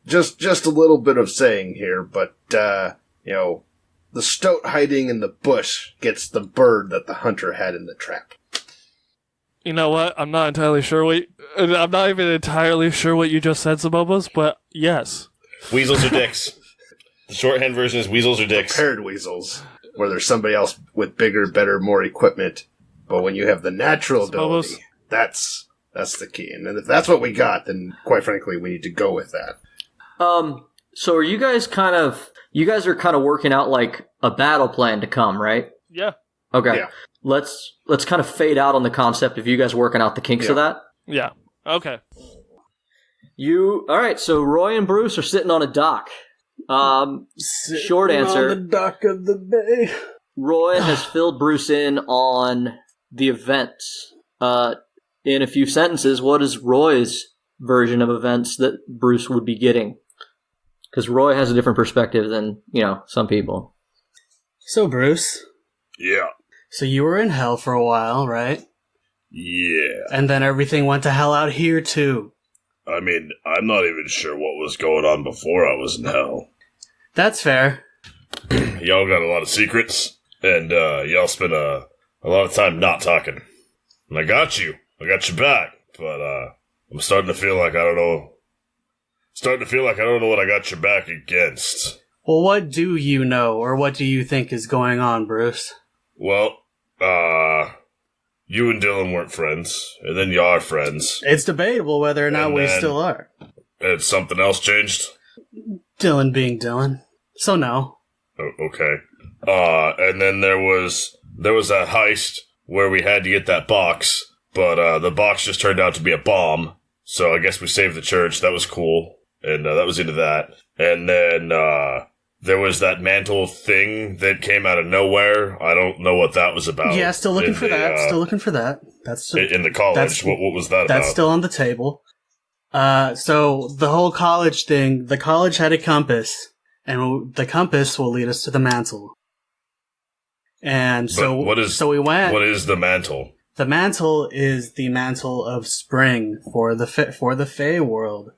just a little bit of saying here, but, the stoat hiding in the bush gets the bird that the hunter had in the trap. You know what? I'm not even entirely sure what you just said, Sabobos, but yes. Weasels or dicks. The shorthand version is weasels or dicks. Paired weasels, where there's somebody else with bigger, better, more equipment. But when you have the natural ability, that's the key. And if that's what we got, then quite frankly, we need to go with that. So are you guys are kind of working out like a battle plan to come, right? Yeah. Okay. Yeah. Let's kind of fade out on the concept of you guys working out the kinks of that. Yeah. Okay. Alright, so Roy and Bruce are sitting on a dock. Short answer. On the dock of the bay. Roy has filled Bruce in on the events. In a few sentences, what is Roy's version of events that Bruce would be getting? Because Roy has a different perspective than, some people. So, Bruce. Yeah. So you were in hell for a while, right? Yeah. And then everything went to hell out here, too. I mean, I'm not even sure what was going on before I was in hell. That's fair. Y'all got a lot of secrets, and y'all spent a lot of time not talking. And I got you. I got your back. But I'm starting to feel like I don't know what I got your back against. Well, what do you know, or what do you think is going on, Bruce? Well, you and Dillon weren't friends, and then you are friends. It's debatable whether or not we still are. And something else changed? Dillon being Dillon. So no. Oh, okay. And then there was that heist where we had to get that box, but the box just turned out to be a bomb. So I guess we saved the church. That was cool. And that was into that. And then there was that mantle thing that came out of nowhere. I don't know what that was about. Yeah, still looking for that. That's in the college. What was that about? That's still on the table. So the whole college thing, the college had a compass, and the compass will lead us to the mantle. And we went. What is the mantle? The mantle is the mantle of spring for the Fey world.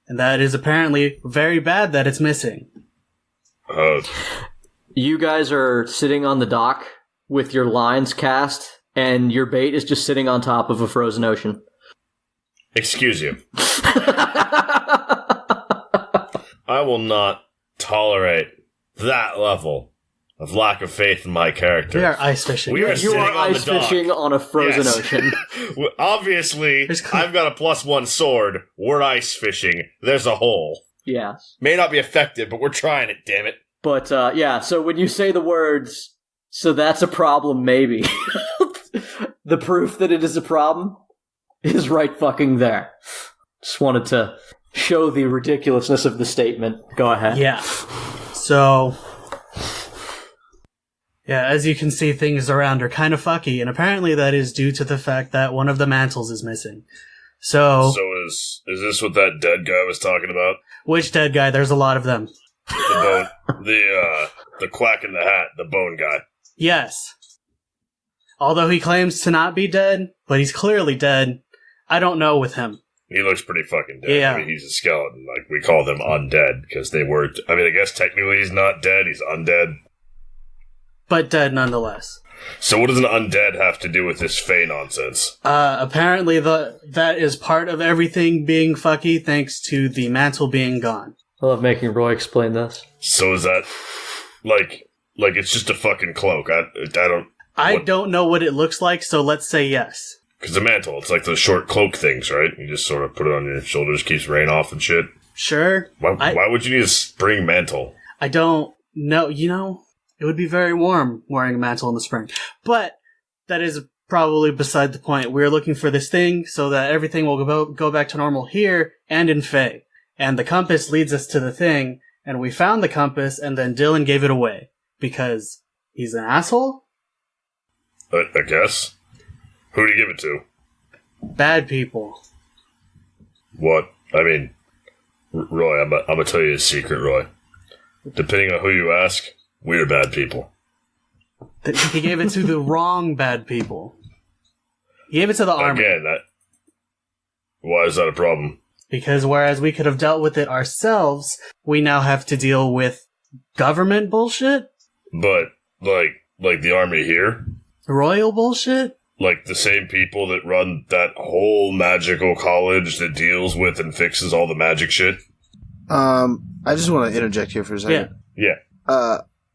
And that is apparently very bad that it's missing. You guys are sitting on the dock with your lines cast, and your bait is just sitting on top of a frozen ocean. Excuse you. I will not tolerate that level of lack of faith in my character. We are ice fishing. We are You sitting are on ice the dock. fishing on a frozen Yes. ocean. Well, obviously, I've got a +1 sword. We're ice fishing. There's a hole. Yeah. May not be effective, but we're trying it, damn it. But, yeah, so when you say the words, so that's a problem, maybe, the proof that it is a problem is right fucking there. Just wanted to show the ridiculousness of the statement. Go ahead. Yeah. So, yeah, as you can see, things around are kind of fucky, and apparently that is due to the fact that one of the mantles is missing. So is this what that dead guy was talking about? which dead guy? There's a lot of them. The bone, the quack in the hat, the bone guy. Yes. Although he claims to not be dead, but he's clearly dead. I don't know with him. He looks pretty fucking dead. Yeah. I mean, he's a skeleton. Like, we call them undead because they were. I mean, I guess technically he's not dead. He's undead. But dead nonetheless. So what does an undead have to do with this Fey nonsense? Apparently that is part of everything being fucky thanks to the mantle being gone. I love making Roy explain this. So is that like it's just a fucking cloak? I don't know what it looks like, so let's say yes. Because the mantle, it's like those short cloak things, right? You just sort of put it on your shoulders, keeps rain off and shit. Sure. Why would you need a spring mantle? I don't know. You know, it would be very warm wearing a mantle in the spring. But that is probably beside the point. We're looking for this thing so that everything will go back to normal here and in Fae. And the compass leads us to the thing, and we found the compass, and then Dillon gave it away. Because he's an asshole? I guess. Who'd he give it to? Bad people. What? I mean, Roy, I'm gonna tell you a secret, Roy. Depending on who you ask, we're bad people. He gave it to the wrong bad people. He gave it to the army. Again, why is that a problem? Because whereas we could have dealt with it ourselves, we now have to deal with government bullshit? But, like the army here? Royal bullshit? Like the same people that run that whole magical college that deals with and fixes all the magic shit? I just want to interject here for a second. Yeah.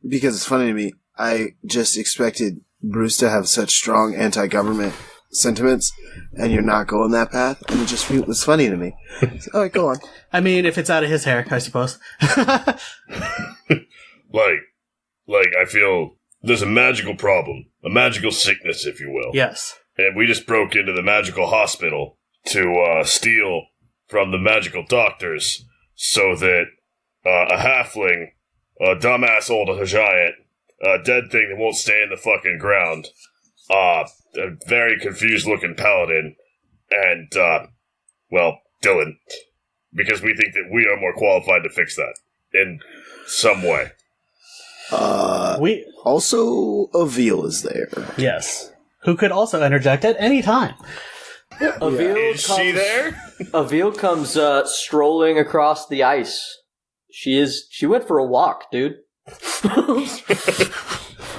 Because it's funny to me. I just expected Bruce to have such strong anti-government sentiments, and you're not going that path, and it was funny to me. So, all right, go on. I mean, if it's out of his hair, I suppose. Like, I feel there's a magical problem, a magical sickness, if you will. Yes. And we just broke into the magical hospital to steal from the magical doctors so that a halfling, a dumbass old giant, a dead thing that won't stay in the fucking ground, a very confused-looking paladin, and, Dillon. Because we think that we are more qualified to fix that in some way. Also, Avil is there. Yes. Who could also interject at any time. Is she there? Avil comes strolling across the ice. She went for a walk, dude.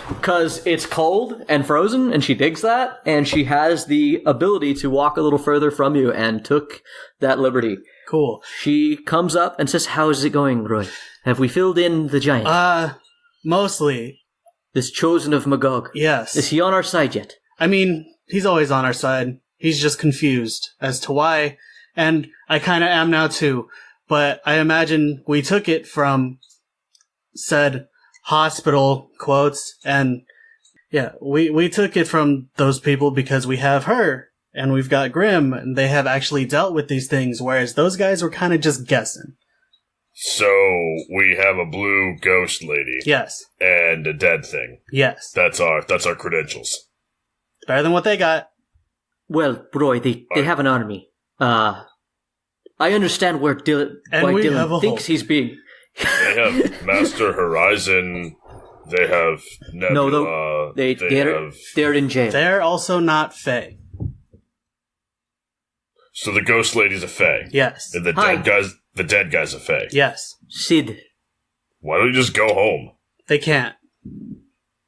Because it's cold and frozen, and she digs that, and she has the ability to walk a little further from you, and took that liberty. Cool. She comes up and says, "How is it going, Roy? Have we filled in the giant?" Mostly. This chosen of Magog. Yes. Is he on our side yet? I mean, he's always on our side. He's just confused as to why, and I kind of am now too. But I imagine we took it from said hospital, quotes, and yeah, we took it from those people because we have her, and we've got Grimm, and they have actually dealt with these things, whereas those guys were kind of just guessing. So, we have a blue ghost lady. Yes. And a dead thing. Yes. That's our credentials. Better than what they got. Well, Roy, they have an army. I understand why Dillon thinks he's being... They have Master Horizon. They have Nebula. No, they're in jail. They're also not Fae. So the ghost lady's a Fae. Yes. And the dead guy's a Fae. Yes. Sid. Why don't you just go home? They can't.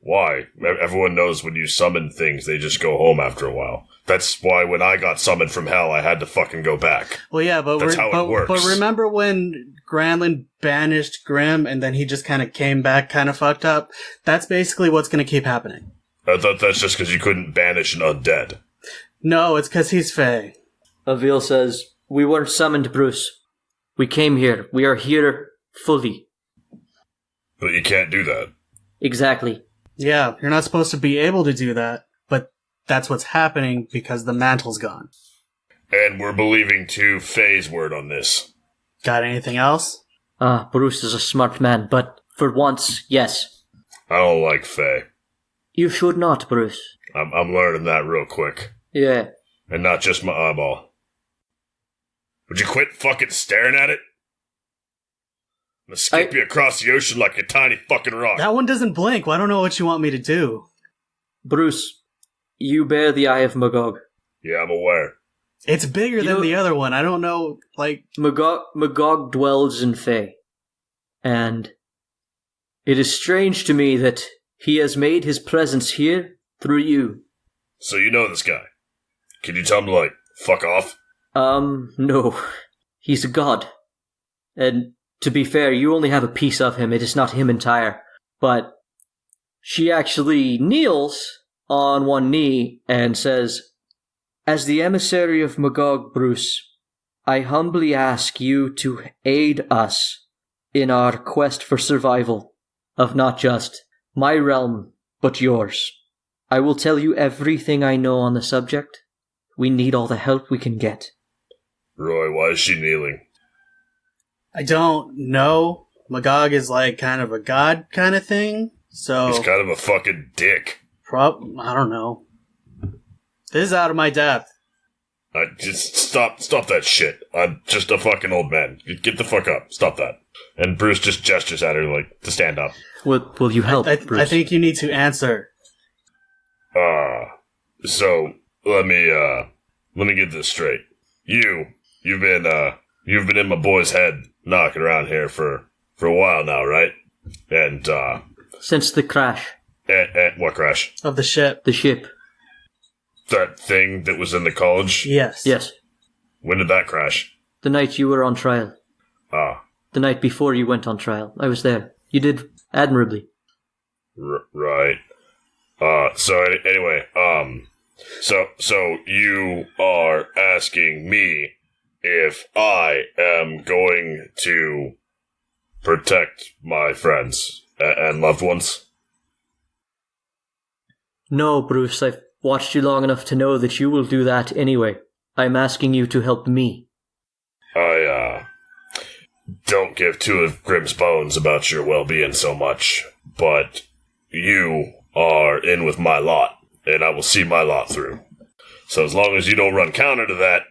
Why? Everyone knows when you summon things, they just go home after a while. That's why when I got summoned from hell, I had to fucking go back. Well, yeah, but that's how it works. But remember when Granlund banished Grimm and then he just kind of came back kind of fucked up? That's basically what's going to keep happening. I thought that's just because you couldn't banish an undead. No, it's because he's Fey. Avil says, "We weren't summoned, Bruce. We came here. We are here fully." But you can't do that. Exactly. Yeah, you're not supposed to be able to do that, but that's what's happening because the mantle's gone. And we're believing 2 Faye's word on this. Got anything else? Bruce is a smart man, but for once, yes. I don't like Faye. You should not, Bruce. I'm learning that real quick. Yeah. And not just my eyeball. Would you quit fucking staring at it? I'm gonna skip you across the ocean like a tiny fucking rock. That one doesn't blink. Well, I don't know what you want me to do. Bruce, you bear the Eye of Magog. Yeah, I'm aware. It's bigger than the other one. I don't know, like... Magog dwells in Fae. And it is strange to me that he has made his presence here through you. So you know this guy. Can you tell him to, fuck off? No. He's a god. And to be fair, you only have a piece of him. It is not him entire. But she actually kneels on one knee and says, "As the emissary of Magog, Bruce, I humbly ask you to aid us in our quest for survival of not just my realm, but yours. I will tell you everything I know on the subject. We need all the help we can get." Roy, why is she kneeling? I don't know. Magog is kind of a god kind of thing, so... He's kind of a fucking dick. I don't know. This is out of my depth. Just stop that shit. I'm just a fucking old man. Get the fuck up. Stop that. And Bruce just gestures at her, to stand up. Will you help, Bruce? I think you need to answer. So, let me get this straight. You've been in my boy's head knocking around here for a while now, right? And, since the crash. What crash? Of the ship. The ship. That thing that was in the college? Yes. Yes. When did that crash? The night you were on trial. Ah. The night before you went on trial. I was there. You did admirably. Right. So anyway, so you are asking me if I am going to protect my friends and loved ones? No, Bruce, I've watched you long enough to know that you will do that anyway. I'm asking you to help me. I, don't give 2 of Grimm's bones about your well-being so much, but you are in with my lot, and I will see my lot through. So as long as you don't run counter to that,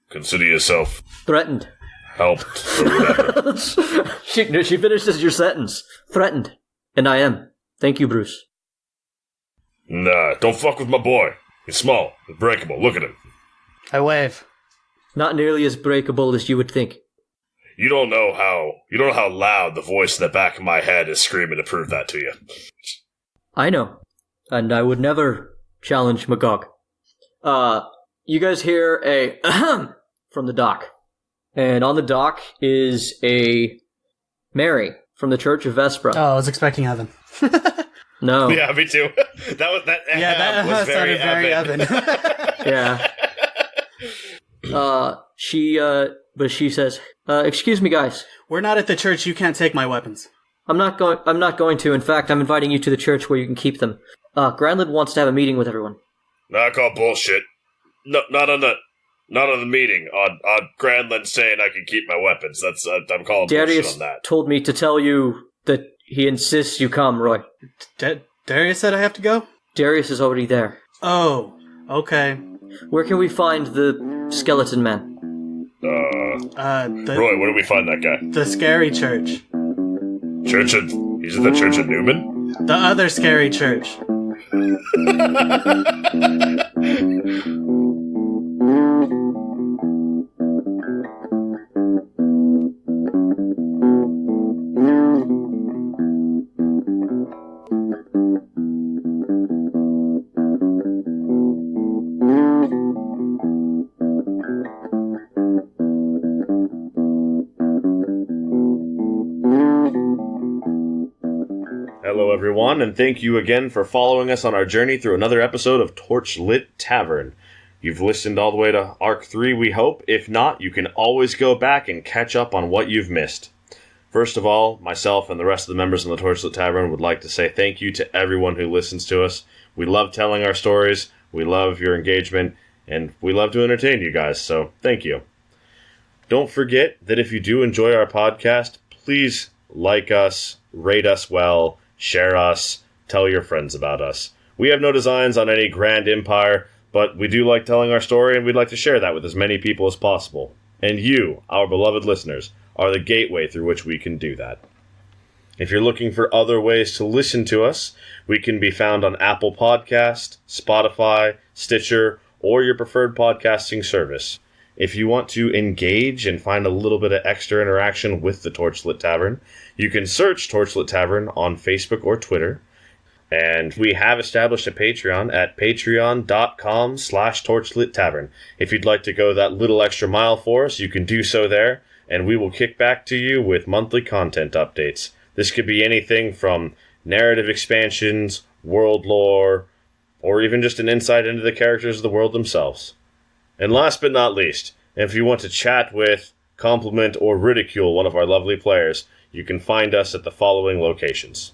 consider yourself... threatened. Helped, or whatever. She finishes your sentence. Threatened. And I am. Thank you, Bruce. Nah, don't fuck with my boy. He's small, he's breakable. Look at him. I wave. Not nearly as breakable as you would think. You don't know how loud the voice in the back of my head is screaming to prove that to you. I know. And I would never challenge Magog. You guys hear a ahem from the dock. And on the dock is a Mary from the Church of Vespra. Oh, I was expecting Evan. No. Yeah, me too. That was very Evan. Yeah. She says, excuse me, guys. We're not at the church. You can't take my weapons. I'm not going to. In fact, I'm inviting you to the church where you can keep them. Granlund wants to have a meeting with everyone. I call bullshit. No, not on the meeting. On Granlund saying I can keep my weapons. That's I'm calling bullshit on that. Told me to tell you that he insists you come, Roy. Darius said I have to go? Darius is already there. Oh, okay. Where can we find the skeleton man? Roy, where do we find that guy? The scary church. He's at the Church of Newman? The other scary church. Hello, everyone, and thank you again for following us on our journey through another episode of Torchlit Tavern. You've listened all the way to Arc 3, we hope. If not, you can always go back and catch up on what you've missed. First of all, myself and the rest of the members in the Torchlit Tavern would like to say thank you to everyone who listens to us. We love telling our stories, we love your engagement, and we love to entertain you guys, so thank you. Don't forget that if you do enjoy our podcast, please like us, rate us well, share us, tell your friends about us. We have no designs on any grand empire, but we do like telling our story, and we'd like to share that with as many people as possible. And you, our beloved listeners, are the gateway through which we can do that. If you're looking for other ways to listen to us, we can be found on Apple Podcast, Spotify, Stitcher, or your preferred podcasting service. If you want to engage and find a little bit of extra interaction with the Torchlit Tavern, you can search Torchlit Tavern on Facebook or Twitter. And we have established a Patreon at patreon.com/Torchlit Tavern. If you'd like to go that little extra mile for us, you can do so there, and we will kick back to you with monthly content updates. This could be anything from narrative expansions, world lore, or even just an insight into the characters of the world themselves. And last but not least, if you want to chat with, compliment, or ridicule one of our lovely players, you can find us at the following locations.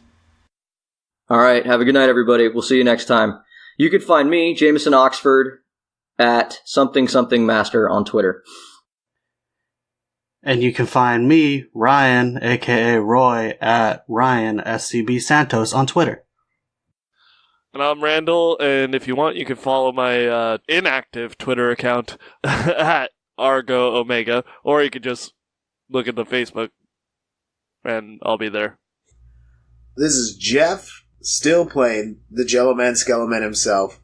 All right, have a good night, everybody. We'll see you next time. You can find me, Jameson Oxford, at @something_master on Twitter. And you can find me, Ryan, aka Roy, at Ryan SCB Santos on Twitter. And I'm Randall, and if you want, you can follow my inactive Twitter account at Argo Omega, or you could just look at the Facebook, and I'll be there. This is Jeff, still playing the Jello-Man Skeleman himself.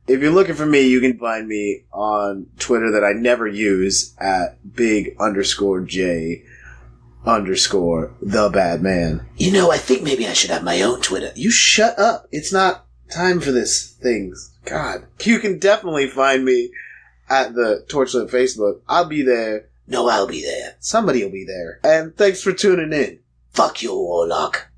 If you're looking for me, you can find me on Twitter that I never use at big_J_the_bad_man. You know, I think maybe I should have my own Twitter. You shut up. It's not time for this things. God. You can definitely find me at the Torchlit Facebook. I'll be there. No, I'll be there. Somebody will be there. And thanks for tuning in. Fuck you, Warlock.